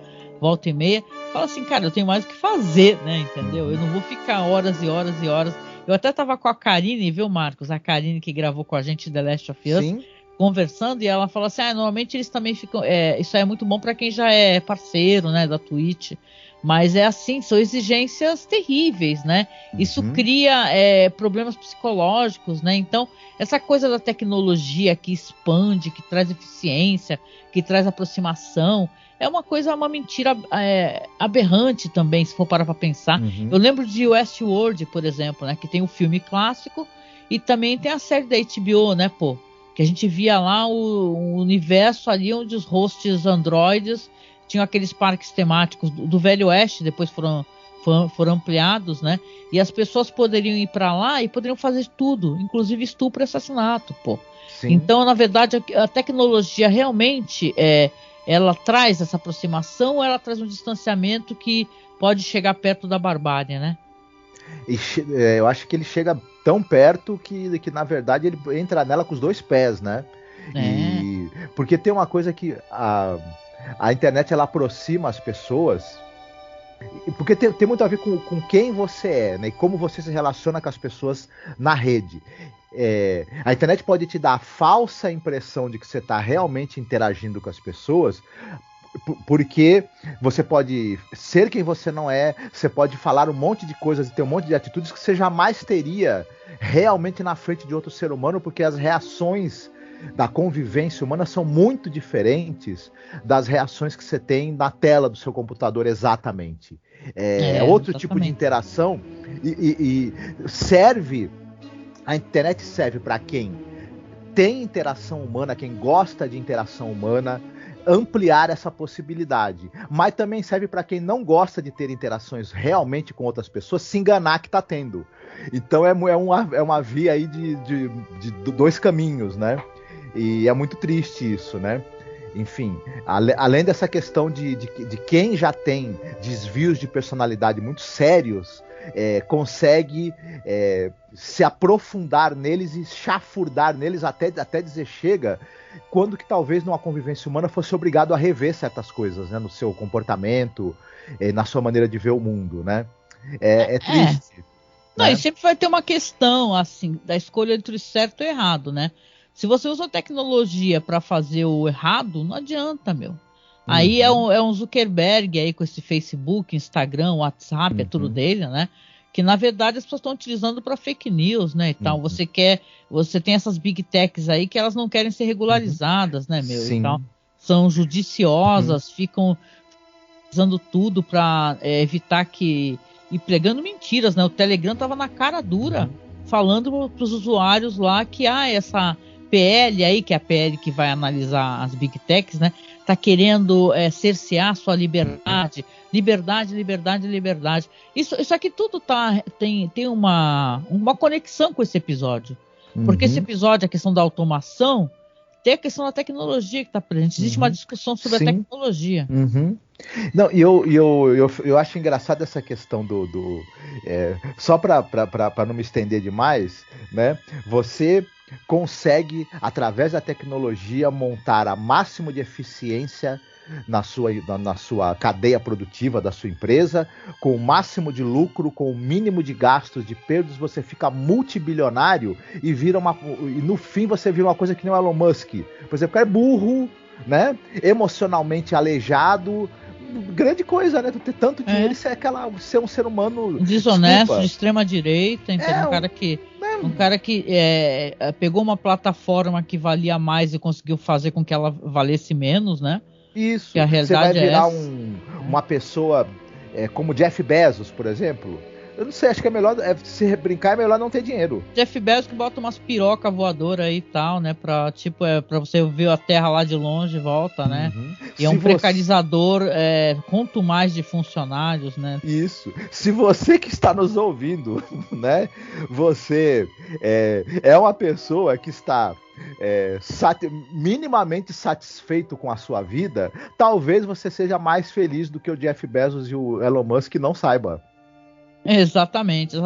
volta e meia, fala assim, cara, eu tenho mais o que fazer, né, entendeu? Eu não vou ficar horas e horas e horas. Eu até tava com a Karine, viu, Marcos? A Karine que gravou com a gente The Last of Us, Sim. Conversando, e ela falou assim, normalmente eles também ficam, isso é muito bom para quem já é parceiro, né, da Twitch, mas é assim, são exigências terríveis, né? Isso cria problemas psicológicos, né? Então, essa coisa da tecnologia que expande, que traz eficiência, que traz aproximação, é uma mentira aberrante também, se for parar para pensar. Eu lembro de Westworld, por exemplo, né, que tem o filme clássico e também tem a série da HBO, né, pô? Que a gente via lá o universo ali onde os hosts androides tinham aqueles parques temáticos do Velho Oeste, depois foram ampliados, né? E as pessoas poderiam ir para lá e poderiam fazer tudo, inclusive estupro e assassinato, pô. Sim. Então, na verdade, a tecnologia realmente ela traz essa aproximação, ou ela traz um distanciamento que pode chegar perto da barbárie, né? Eu acho que ele chega tão perto que na verdade ele entra nela com os dois pés, né? Porque tem uma coisa que a internet ela aproxima as pessoas, porque tem muito a ver com quem você é, né? E como você se relaciona com as pessoas na rede. A internet pode te dar a falsa impressão de que você está realmente interagindo com as pessoas, porque você pode ser quem você não é, você pode falar um monte de coisas e ter um monte de atitudes que você jamais teria realmente na frente de outro ser humano, porque as reações da convivência humana são muito diferentes das reações que você tem na tela do seu computador exatamente. Outro exatamente. Tipo de interação e serve, a internet serve para quem tem interação humana, quem gosta de interação humana, ampliar essa possibilidade, mas também serve para quem não gosta de ter interações realmente com outras pessoas, se enganar que está tendo. Então é uma via aí de dois caminhos, né? E é muito triste isso, né? Enfim, além dessa questão de quem já tem desvios de personalidade muito sérios, consegue se aprofundar neles e chafurdar neles até dizer chega, quando que talvez numa convivência humana fosse obrigado a rever certas coisas, né, no seu comportamento, na sua maneira de ver o mundo, né? É triste. Não, né? E sempre vai ter uma questão assim da escolha entre o certo e o errado, né? Se você usa a tecnologia para fazer o errado, não adianta, meu. Aí é um Zuckerberg aí com esse Facebook, Instagram, WhatsApp, é tudo dele, né? Que na verdade as pessoas estão utilizando para fake news, né? Então você tem essas big techs aí que elas não querem ser regularizadas, né, meu? Sim. Então, são judiciosas, ficam usando tudo para evitar que e pregando mentiras, né? O Telegram tava na cara dura falando para os usuários lá que essa PL aí, que é a PL que vai analisar as big techs, né? Tá querendo cercear sua liberdade. Liberdade. Isso aqui tudo tem uma conexão com esse episódio. Porque esse episódio, a questão da automação, tem a questão da tecnologia que está presente. Existe uma discussão sobre a tecnologia. Não, e eu acho engraçado essa questão só para não me estender demais, né? Você consegue, através da tecnologia, montar a máximo de eficiência na sua cadeia produtiva da sua empresa, com o máximo de lucro, com o mínimo de gastos, de perdas, você fica multibilionário e no fim você vira uma coisa que nem o Elon Musk. Por exemplo, o cara é burro, né? Emocionalmente aleijado, grande coisa, né? Ter tanto dinheiro e ser um ser humano desonesto, de extrema direita, entendeu? Um cara que pegou uma plataforma que valia mais e conseguiu fazer com que ela valesse menos, né? Isso, que a realidade você vai virar uma pessoa como Jeff Bezos, por exemplo. Eu não sei, acho que é melhor, se brincar, é melhor não ter dinheiro. Jeff Bezos que bota umas piroca voadora aí e tal, né? Pra você ver a Terra lá de longe e volta, né? E é precarizador, quanto mais de funcionários, né? Isso. Se você que está nos ouvindo, né? Você é uma pessoa que está minimamente satisfeito com a sua vida, talvez você seja mais feliz do que o Jeff Bezos e o Elon Musk não saiba. Exatamente. Isso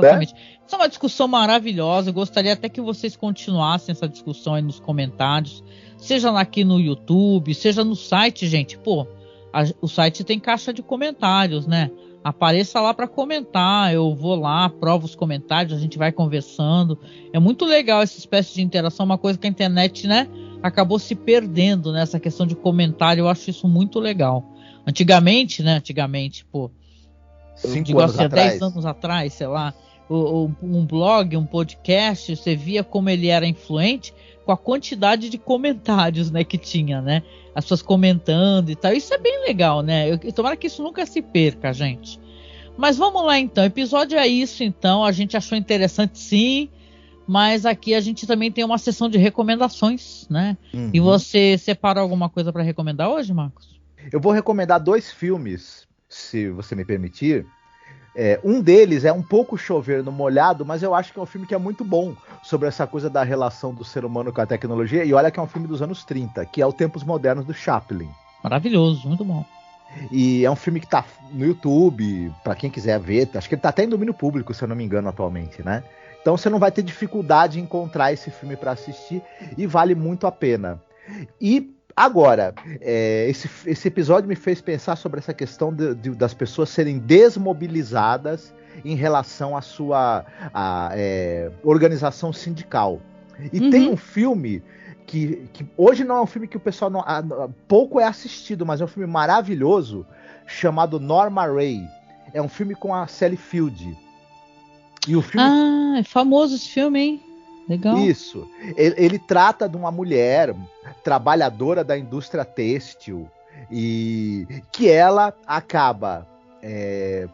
é uma discussão maravilhosa. Eu gostaria até que vocês continuassem essa discussão aí nos comentários, seja aqui no YouTube, seja no site, gente. Pô, o site tem caixa de comentários, né? Apareça lá para comentar, eu vou lá, aprovo os comentários, a gente vai conversando. É muito legal essa espécie de interação, uma coisa que a internet, né, acabou se perdendo nessa questão de comentário. Eu acho isso muito legal. Antigamente, pô, 5 anos atrás. 10 anos atrás, sei lá, um blog, um podcast, você via como ele era influente com a quantidade de comentários, né, que tinha, né? As pessoas comentando e tal. Isso é bem legal, né? Tomara que isso nunca se perca, gente. Mas vamos lá, então. O episódio é isso, então. A gente achou interessante, sim. Mas aqui a gente também tem uma sessão de recomendações, né? Uhum. E você separou alguma coisa para recomendar hoje, Marcos? Eu vou recomendar 2 filmes, se você me permitir. Um deles é um pouco chover no molhado, mas eu acho que é um filme que é muito bom sobre essa coisa da relação do ser humano com a tecnologia. E olha que é um filme dos anos 30, que é o Tempos Modernos do Chaplin. Maravilhoso, muito bom. E é um filme que tá no YouTube, para quem quiser ver. Acho que ele tá até em domínio público, se eu não me engano, atualmente, né? Então você não vai ter dificuldade em encontrar esse filme para assistir e vale muito a pena. E agora, esse episódio me fez pensar sobre essa questão das pessoas serem desmobilizadas em relação à sua organização sindical. E tem um filme que hoje não é um filme que o pessoal pouco é assistido, mas é um filme maravilhoso, chamado Norma Rae. É um filme com a Sally Field. E o filme... é famoso esse filme, hein? Legal. Isso. Ele trata de uma mulher trabalhadora da indústria têxtil e que ela acaba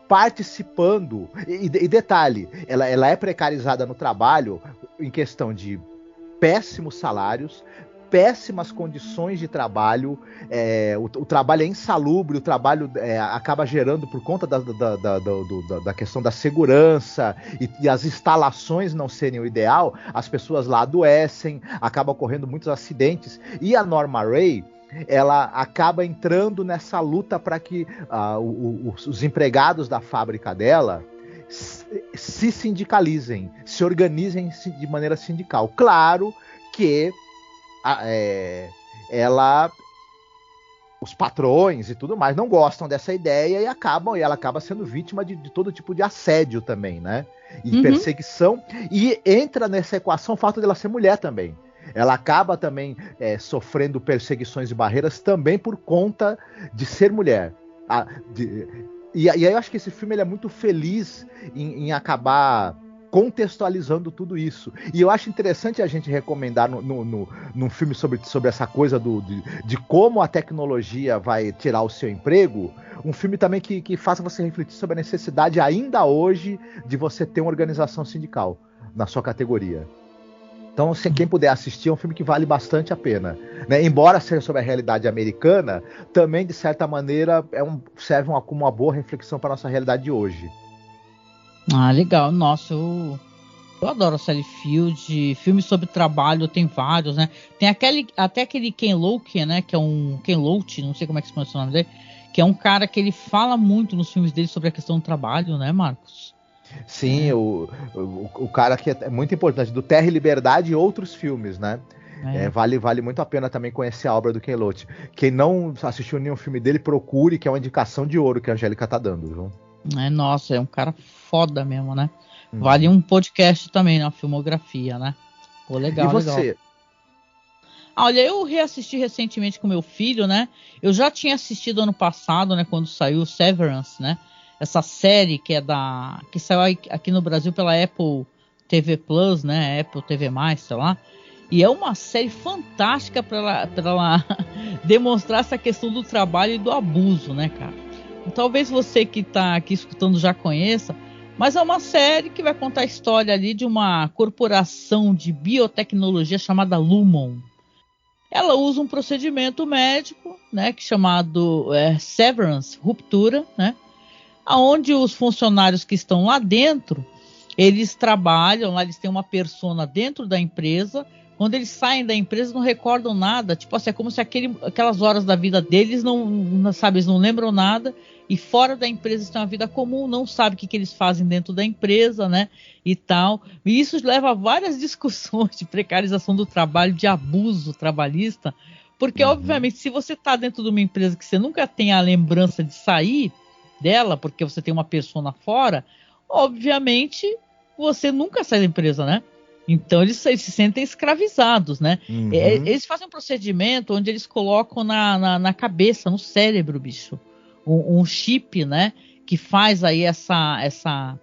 participando. E detalhe, ela é precarizada no trabalho em questão de péssimos salários, péssimas condições de trabalho, o trabalho é insalubre, o trabalho acaba gerando, por conta da questão da segurança e as instalações não serem o ideal, as pessoas lá adoecem, acaba ocorrendo muitos acidentes, e a Norma Rae, ela acaba entrando nessa luta para que os empregados da fábrica dela se sindicalizem, se organizem de maneira sindical. Claro que os patrões e tudo mais não gostam dessa ideia e ela acaba sendo vítima de todo tipo de assédio também, né? E perseguição. E entra nessa equação o fato dela ser mulher também. Ela acaba também sofrendo perseguições e barreiras também por conta de ser mulher. E aí eu acho que esse filme ele é muito feliz em acabar contextualizando tudo isso. E eu acho interessante a gente recomendar num filme sobre essa coisa de como a tecnologia vai tirar o seu emprego, um filme também que faça você refletir sobre a necessidade ainda hoje de você ter uma organização sindical na sua categoria. Então, quem puder assistir, é um filme que vale bastante a pena, né? Embora seja sobre a realidade americana, também, de certa maneira, serve como uma boa reflexão para a nossa realidade de hoje. Ah, legal. Nossa, eu adoro a Sally Field. Filmes sobre trabalho tem vários, né? Tem até aquele Ken Loach, né? Que é um Ken Loach, não sei como é que se pronuncia o nome dele, que é um cara que ele fala muito nos filmes dele sobre a questão do trabalho, né, Marcos? Sim, o cara que é muito importante, do Terra e Liberdade e outros filmes, né? Vale muito a pena também conhecer a obra do Ken Loach. Quem não assistiu nenhum filme dele, procure, que é uma indicação de ouro que a Angélica tá dando, viu? Nossa, é um cara foda mesmo, né? Vale um podcast também, né? Uma filmografia, né? Pô, legal, e você? Legal. Olha, eu reassisti recentemente com meu filho, né? Eu já tinha assistido ano passado, né? Quando saiu Severance, né? Essa série que saiu aqui no Brasil pela Apple TV Plus, né? Apple TV+, sei lá. E é uma série fantástica para ela demonstrar essa questão do trabalho e do abuso, né, cara? Talvez você que está aqui escutando já conheça, mas é uma série que vai contar a história ali de uma corporação de biotecnologia chamada Lumon. Ela usa um procedimento médico, né, chamado severance, ruptura, né, onde os funcionários que estão lá dentro, eles trabalham, lá eles têm uma persona dentro da empresa. Quando eles saem da empresa, não recordam nada. Tipo assim, é como se aquelas horas da vida deles eles não lembram nada. E fora da empresa estão uma vida comum, não sabem o que eles fazem dentro da empresa, né? E tal. E isso leva a várias discussões de precarização do trabalho, de abuso trabalhista, Porque, obviamente, se você está dentro de uma empresa que você nunca tem a lembrança de sair dela, porque você tem uma persona fora, obviamente, você nunca sai da empresa, né? Então, eles se sentem escravizados, né? Eles fazem um procedimento onde eles colocam na cabeça, no cérebro, bicho, um chip, né? Que faz aí essa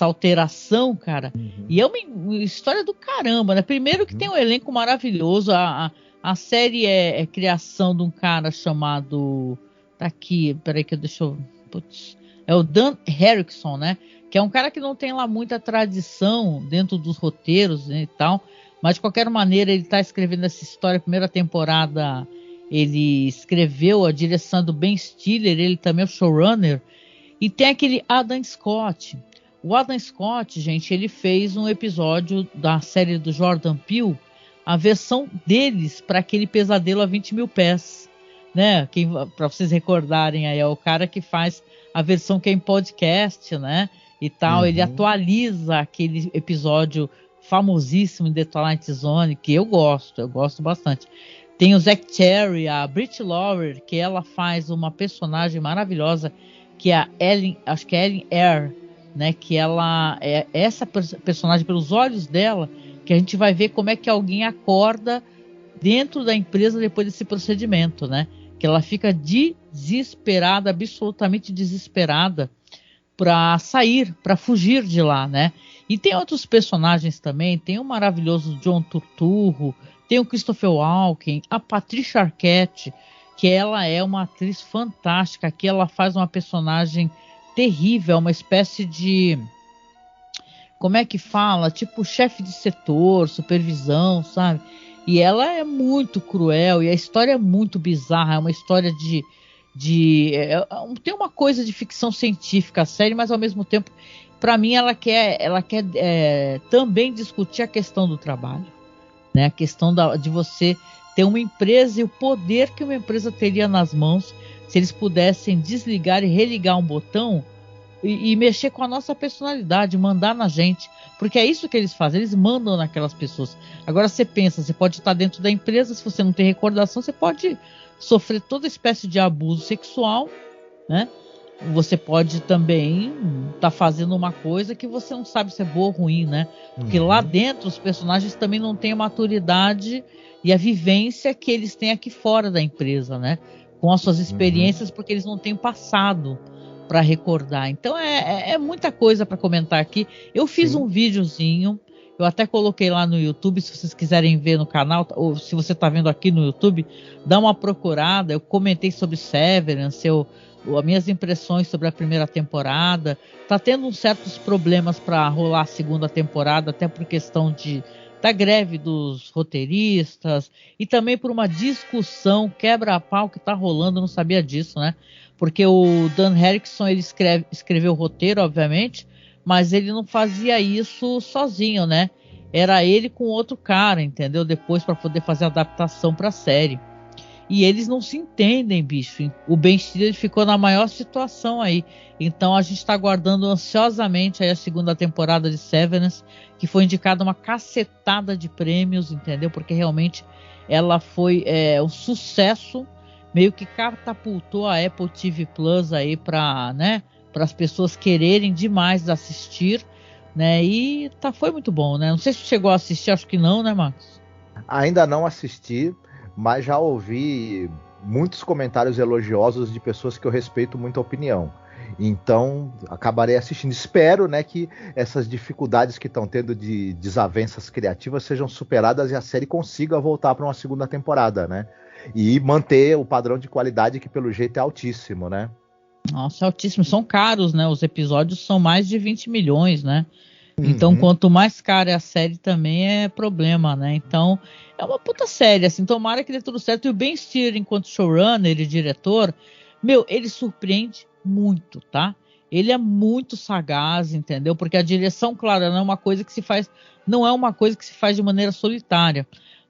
alteração, cara. E é uma história do caramba, né? Primeiro que tem um elenco maravilhoso. A série é criação de um cara chamado... Tá aqui, peraí que deixa eu... Putz, é o Dan Harrison, né? Que é um cara que não tem lá muita tradição dentro dos roteiros, né, e tal. Mas, de qualquer maneira, ele tá escrevendo essa história. A primeira temporada, ele escreveu a direção do Ben Stiller. Ele também é o showrunner. E tem aquele Adam Scott. O Adam Scott, gente, ele fez um episódio da série do Jordan Peele, a versão deles para aquele Pesadelo a 20 mil pés, né? Para vocês recordarem aí, é o cara que faz a versão que é em podcast, né? E tal, ele atualiza aquele episódio famosíssimo em The Twilight Zone, que eu gosto bastante. Tem o Zach Cherry, a Brit Lauer, que ela faz uma personagem maravilhosa, que é a Ellen, acho que é Ellen Eyre, né? Que ela é essa personagem, pelos olhos dela, que a gente vai ver como é que alguém acorda dentro da empresa depois desse procedimento, né? Que ela fica desesperada, absolutamente desesperada, para sair, para fugir de lá, né? E tem outros personagens também, tem o maravilhoso John Turturro, tem o Christopher Walken, a Patricia Arquette, que ela é uma atriz fantástica, que ela faz uma personagem terrível, uma espécie de... Como é que fala? Tipo chefe de setor, supervisão, sabe? E ela é muito cruel, e a história é muito bizarra, é uma história tem uma coisa de ficção científica a série, mas ao mesmo tempo, para mim, ela quer também discutir a questão do trabalho, né? A questão de você ter uma empresa e o poder que uma empresa teria nas mãos se eles pudessem desligar e religar um botão e mexer com a nossa personalidade, mandar na gente, porque é isso que eles fazem, eles mandam naquelas pessoas. Agora você pensa, você pode estar dentro da empresa, se você não tem recordação, você pode sofrer toda espécie de abuso sexual, né? Você pode também estar fazendo uma coisa que você não sabe se é boa ou ruim, né? Porque lá dentro os personagens também não têm a maturidade e a vivência que eles têm aqui fora da empresa, né? Com as suas experiências, porque eles não têm passado para recordar. Então é muita coisa para comentar aqui. Eu fiz um videozinho, eu até coloquei lá no YouTube, se vocês quiserem ver no canal, ou se você está vendo aqui no YouTube, dá uma procurada. Eu comentei sobre Severance, as minhas impressões sobre a primeira temporada. Tá tendo uns certos problemas para rolar a segunda temporada, até por questão da greve dos roteiristas e também por uma discussão quebra-pau que tá rolando, eu não sabia disso, né? Porque o Dan Harrison, ele escreveu o roteiro, obviamente, mas ele não fazia isso sozinho, né? Era ele com outro cara, entendeu? Depois para poder fazer a adaptação para a série. E eles não se entendem, bicho. O Ben Stiller ficou na maior situação aí. Então a gente está aguardando ansiosamente aí a segunda temporada de Severance, que foi indicada uma cacetada de prêmios, entendeu? Porque realmente ela foi um sucesso, meio que catapultou a Apple TV Plus aí para, né, para as pessoas quererem demais assistir, né? E foi muito bom, né? Não sei se chegou a assistir, acho que não, né, Marcos? Ainda não assisti, mas já ouvi muitos comentários elogiosos de pessoas que eu respeito muito a opinião. Então, acabarei assistindo. Espero, né, que essas dificuldades que estão tendo de desavenças criativas sejam superadas e a série consiga voltar para uma segunda temporada, né? E manter o padrão de qualidade que, pelo jeito, é altíssimo, né? Nossa, é altíssimo. São caros, né? Os episódios são mais de 20 milhões, né? Então, quanto mais cara é a série, também é problema, né? Então, é uma puta série, assim. Tomara que dê tudo certo. E o Ben Stiller, enquanto showrunner e diretor, ele surpreende muito, tá? Ele é muito sagaz, entendeu? Porque a direção, claro, não é uma coisa que se faz de maneira solitária.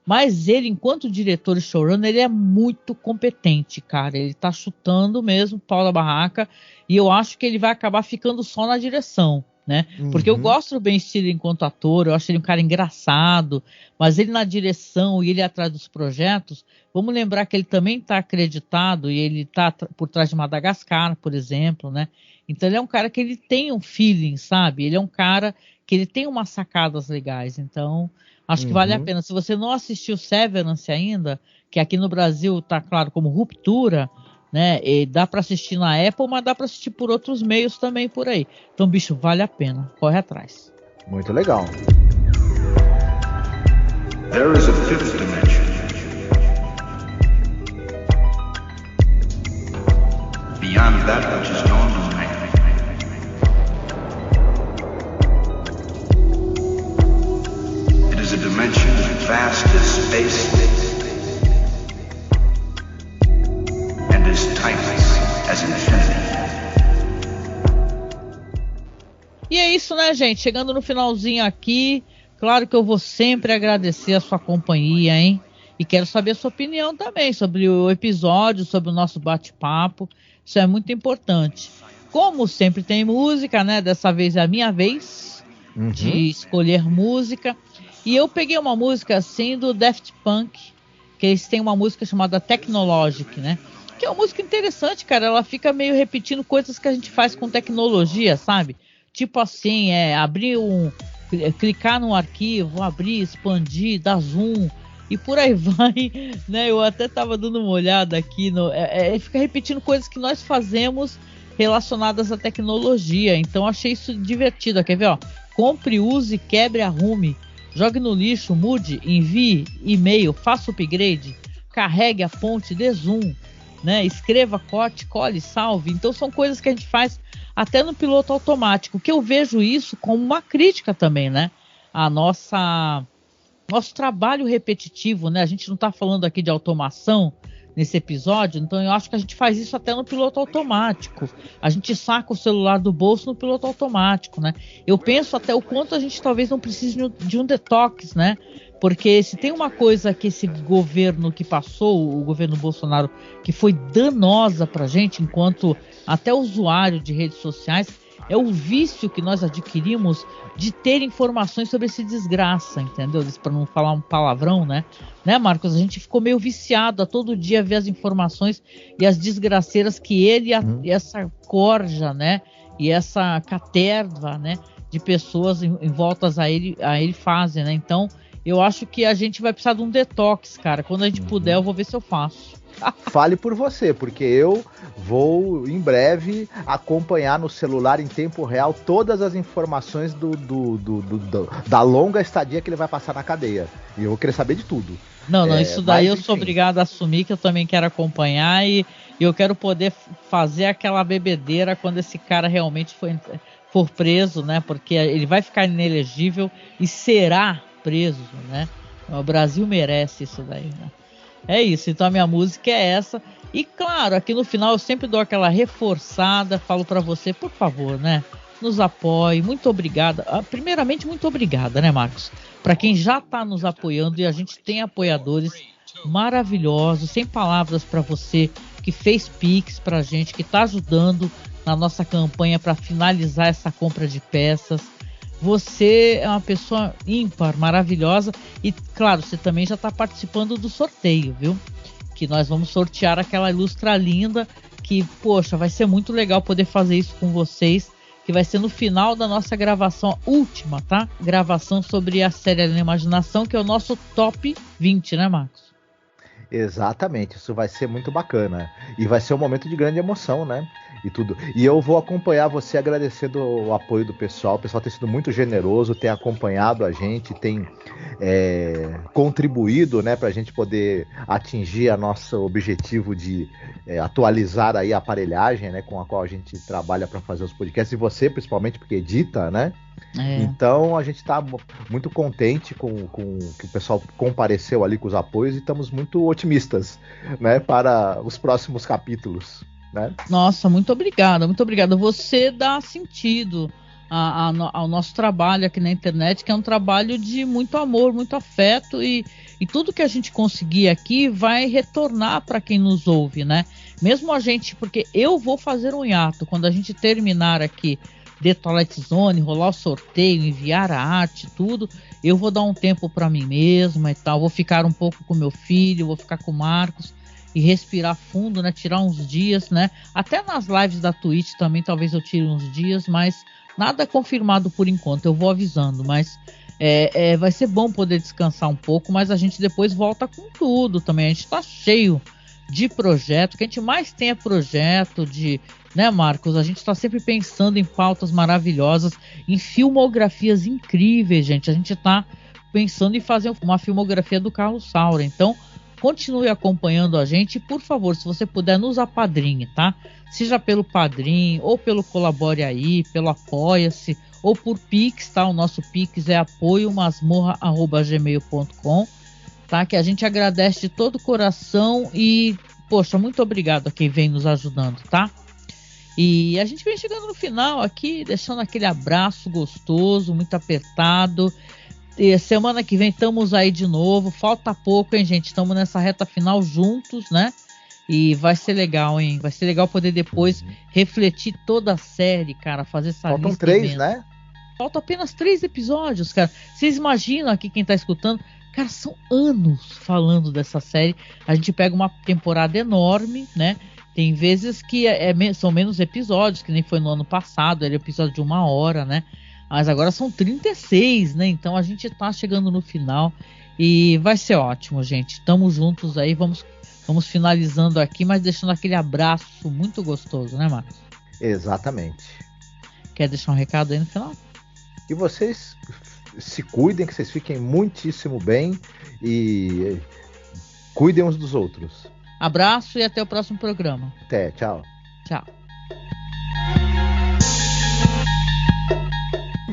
Mas ele, enquanto diretor e showrunner, ele é muito competente, cara. Ele tá chutando mesmo o pau da barraca. E eu acho que ele vai acabar ficando só na direção. né? Porque eu gosto do Ben Stiller enquanto ator, eu acho ele um cara engraçado, mas ele na direção e ele atrás dos projetos, vamos lembrar que ele também está acreditado e ele está por trás de Madagascar, por exemplo, né? Então ele é um cara que ele tem um feeling, sabe? Ele é um cara que ele tem umas sacadas legais, então acho que vale a pena. Se você não assistiu Severance ainda, que aqui no Brasil está claro como Ruptura, né? E dá para assistir na Apple, mas dá para assistir por outros meios também por aí. Então, bicho, vale a pena. Corre atrás. Muito legal. There is a fifth dimension. Beyond that which is known to man. It is a dimension vast as space. E é isso, né, gente? Chegando no finalzinho aqui, claro que eu vou sempre agradecer a sua companhia, hein? E quero saber a sua opinião também sobre o episódio, sobre o nosso bate-papo. Isso é muito importante. Como sempre tem música, né? Dessa vez é a minha vez de escolher música. E eu peguei uma música assim do Daft Punk, que eles têm uma música chamada Technologic, né? Que é uma música interessante, cara. Ela fica meio repetindo coisas que a gente faz com tecnologia, sabe? Tipo assim, abrir clicar num arquivo, abrir, expandir, dar zoom e por aí vai, né? Eu até tava dando uma olhada aqui, fica repetindo coisas que nós fazemos relacionadas à tecnologia. Então achei isso divertido. Quer ver, ó? Compre, use, quebre, arrume, jogue no lixo, mude, envie, e-mail, faça upgrade, carregue a ponte, dê zoom, né? Escreva, corte, cole, salve. Então são coisas que a gente faz até no piloto automático, que eu vejo isso como uma crítica também, né? A nosso trabalho repetitivo, né? A gente não está falando aqui de automação nesse episódio, então eu acho que a gente faz isso até no piloto automático. A gente saca o celular do bolso no piloto automático, né? Eu penso até o quanto a gente talvez não precise de um detox, né? Porque se tem uma coisa que esse governo que passou, o governo Bolsonaro, que foi danosa pra gente, enquanto até usuário de redes sociais, é o vício que nós adquirimos de ter informações sobre esse desgraça, entendeu? Para não falar um palavrão, né? Né, Marcos? A gente ficou meio viciado a todo dia ver as informações e as desgraceiras que ele e essa corja, né? E essa caterva, né? De pessoas em voltas a ele fazem, né? Então, eu acho que a gente vai precisar de um detox, cara. Quando a gente puder, eu vou ver se eu faço. Fale por você, porque eu vou em breve acompanhar no celular em tempo real todas as informações da longa estadia que ele vai passar na cadeia. E eu vou querer saber de tudo. Não, isso daí eu sou obrigado a assumir, que eu também quero acompanhar e eu quero poder fazer aquela bebedeira quando esse cara realmente for preso, né? Porque ele vai ficar inelegível e será preso, né? O Brasil merece isso daí, né? É isso, então a minha música é essa. E claro, aqui no final eu sempre dou aquela reforçada, falo pra você, por favor, né? Nos apoie, muito obrigada. Primeiramente, muito obrigada, né, Marcos? Pra quem já tá nos apoiando, e a gente tem apoiadores maravilhosos, sem palavras pra você, que fez Pix pra gente, que tá ajudando na nossa campanha pra finalizar essa compra de peças. Você é uma pessoa ímpar, maravilhosa. E, claro, você também já está participando do sorteio, viu? Que nós vamos sortear aquela ilustra linda. Que, poxa, vai ser muito legal poder fazer isso com vocês. Que vai ser no final da nossa gravação, última, tá? Gravação sobre a série Além da Imaginação, que é o nosso top 20, né, Marcos? Exatamente, isso vai ser muito bacana. E vai ser um momento de grande emoção, né? E tudo. E eu vou acompanhar você agradecendo o apoio do pessoal. O pessoal tem sido muito generoso, tem acompanhado a gente, tem contribuído, né, para a gente poder atingir a nosso objetivo de atualizar aí a aparelhagem, né, com a qual a gente trabalha para fazer os podcasts. E você, principalmente, porque edita, né? Então a gente está muito contente com que o pessoal compareceu ali com os apoios e estamos muito otimistas, né, para os próximos capítulos. Né? Nossa, muito obrigada. Você dá sentido ao nosso trabalho aqui na internet, que é um trabalho de muito amor, muito afeto, e tudo que a gente conseguir aqui vai retornar para quem nos ouve, né? Mesmo a gente, porque eu vou fazer um hiato quando a gente terminar aqui The Twilight Zone, rolar o sorteio, enviar a arte, tudo, eu vou dar um tempo para mim mesma e tal, vou ficar um pouco com meu filho, vou ficar com o Marcos e respirar fundo, né, tirar uns dias, né, até nas lives da Twitch também talvez eu tire uns dias, mas nada confirmado por enquanto, eu vou avisando, mas vai ser bom poder descansar um pouco, mas a gente depois volta com tudo também, a gente tá cheio de projeto, o que a gente mais tem é projeto de, né, Marcos, a gente está sempre pensando em pautas maravilhosas, em filmografias incríveis, gente, a gente está pensando em fazer uma filmografia do Carlos Saura, então continue acompanhando a gente e, por favor, se você puder, nos apadrinhe, tá? Seja pelo Padrim, ou pelo Colabore Aí, pelo Apoia-se, ou por Pix, tá? O nosso Pix é apoiomasmorra@gmail.com, tá? Que a gente agradece de todo o coração e, poxa, muito obrigado a quem vem nos ajudando, tá? E a gente vem chegando no final aqui, deixando aquele abraço gostoso, muito apertado. E semana que vem estamos aí de novo, falta pouco, hein, gente? Estamos nessa reta final juntos, né? E vai ser legal, hein? Vai ser legal poder depois refletir toda a série, cara, fazer essa lista. Faltam 3, né? Faltam apenas 3 episódios, cara. Vocês imaginam aqui quem tá escutando? Cara, são anos falando dessa série. A gente pega uma temporada enorme, né? Tem vezes que são menos episódios, que nem foi no ano passado, era episódio de 1 hora, né? Mas agora são 36, né? Então a gente tá chegando no final e vai ser ótimo, gente. Estamos juntos aí, vamos finalizando aqui, mas deixando aquele abraço muito gostoso, né, Marcos? Exatamente. Quer deixar um recado aí no final? Que vocês se cuidem, que vocês fiquem muitíssimo bem e cuidem uns dos outros. Abraço e até o próximo programa. Até, tchau. Tchau.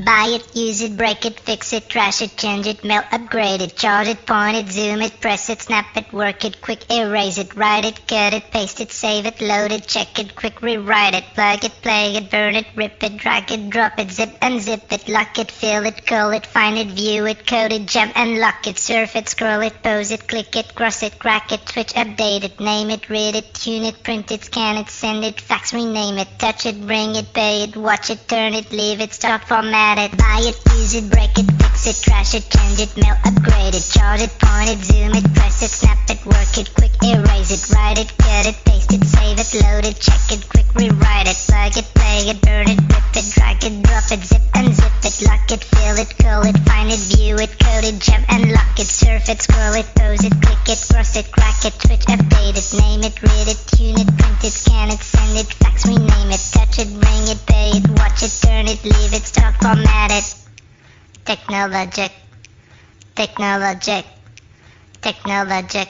Buy it, use it, break it, fix it, trash it, change it, mail, upgrade it, charge it, point it, zoom it, press it, snap it, work it, quick erase it, write it, cut it, paste it, save it, load it, check it, quick rewrite it, plug it, play it, burn it, rip it, drag it, drop it, zip unzip it, lock it, fill it, call it, find it, view it, code it, jump and lock it, surf it, scroll it, pose it, click it, cross it, crack it, switch, update it, name it, read it, tune it, print it, scan it, send it, fax, rename it, touch it, bring it, pay it, watch it, turn it, leave it, stop, format it, buy it, use it, break it, fix it, trash it, change it, mail, upgrade it, charge it, point it, zoom it, press it, snap it, work it, quick erase it, write it, cut it, paste it, save it, load it, check it, quick rewrite it, plug it, play it, burn it, rip it, drag it, drop it, zip unzip it, lock it, fill it, call it, find it, view it, code it, jump and lock it, surf it, scroll it, pose it, click it, cross it, crack it, switch, update it, name it, read it, tune it, print it, scan it, send it, fax, rename it, touch it, bring it, pay it, watch it, turn it, leave it, stop, format it. Technologic, technologic, technologic,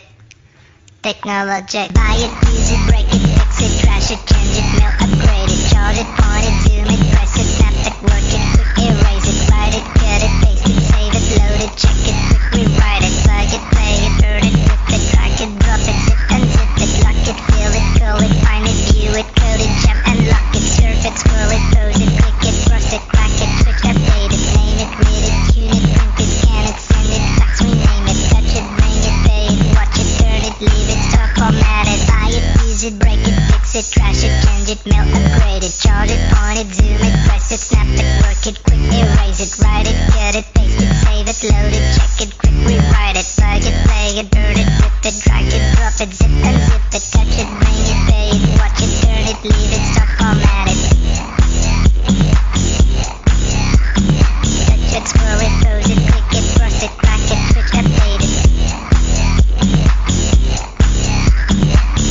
technologic. Buy it, use it, break it, fix it, trash it, change it, mail, upgrade it, charge it, point it, zoom it, press it, snap it, work it, quick erase it, write it, cut it, paste it, save it, load it, check it, quick rewrite it, plug it, play it, burn it, rip it, drag it, drop it, zip unzip it, lock it, fill it, call it, find it, view it, code it, jump and lock it, surf it, scroll it, pose it, click it, cross it, crack it, switch, update it, name it, read it, tune it, print it, scan it, send it, fax, rename it, touch it, bring it, pay it, watch it, turn it, leave it, stop, format it, buy it, use it, break it, fix it, trash it, change it, mail, upgrade it, charge it, point it, zoom it, press it, snap it, work it, quick erase it, write it, cut it, paste it, save it, load it, check it, quick rewrite it, plug it, play it, burn it, rip it, drag it, drop it, zip unzip it, touch it, bring it, pay it, watch it, turn it, leave it, stop, format it. Touch it, scroll it, pose it, click it, cross it, crack it, switch, update it.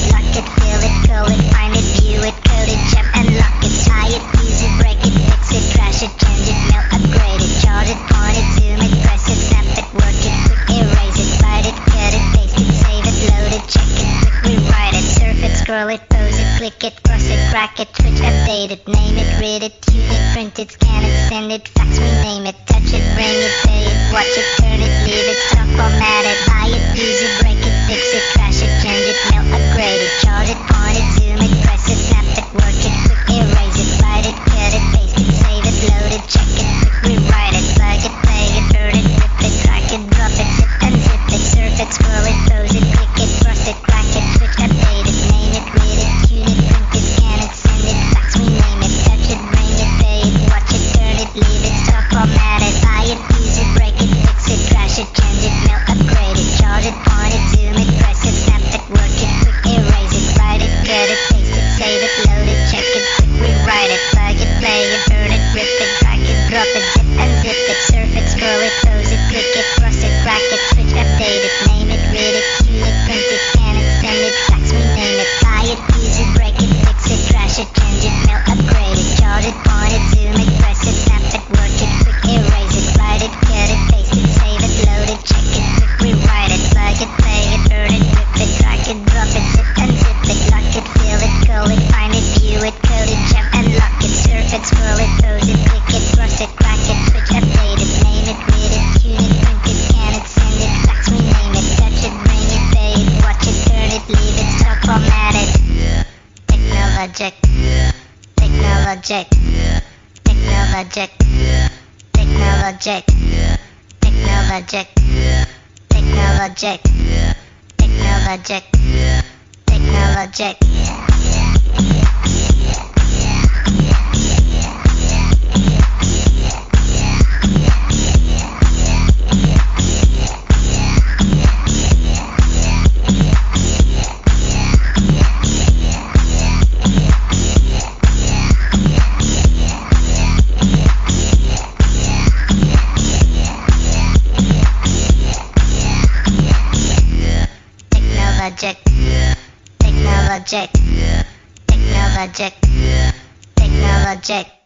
Lock it, fill it, call it, find it, view it, code it, jump and lock it, buy it, use it, break it, fix it, trash it, change it, mail, upgrade it, charge it, point it, zoom it, press it, snap it, work it, quick erase it, write it, cut it, paste it, save it, load it, check it, quick rewrite it, surf it, scroll it, pose it, click it, cross it, crack it, switch, update it, name it, read it, tune it, print it, scan it, send it, fax, rename it, touch it, bring it, pay it, watch it, turn it, leave it, stop, format it, buy it, use it, break it, fix it, trash it, change it, mail, upgrade it, charge it, point it, zoom it, press it, snap it, work it, quick erase it, write it, cut it, paste it, save it, load it, check it, quick rewrite it, plug it, play it, burn it, rip it, drag it, drop it, zip unzip it, surf it, scroll it, pose it, click it, cross it, crack it, switch, update it, name it, read it, tune it, print it, scan it, send it, fax, rename it, touch it, bring it, pay it, watch Technologic. Technologic. Technologic. Technologic. Technologic. Technologic. Technologic. Technologic. Technologic. Technologic. Technologic.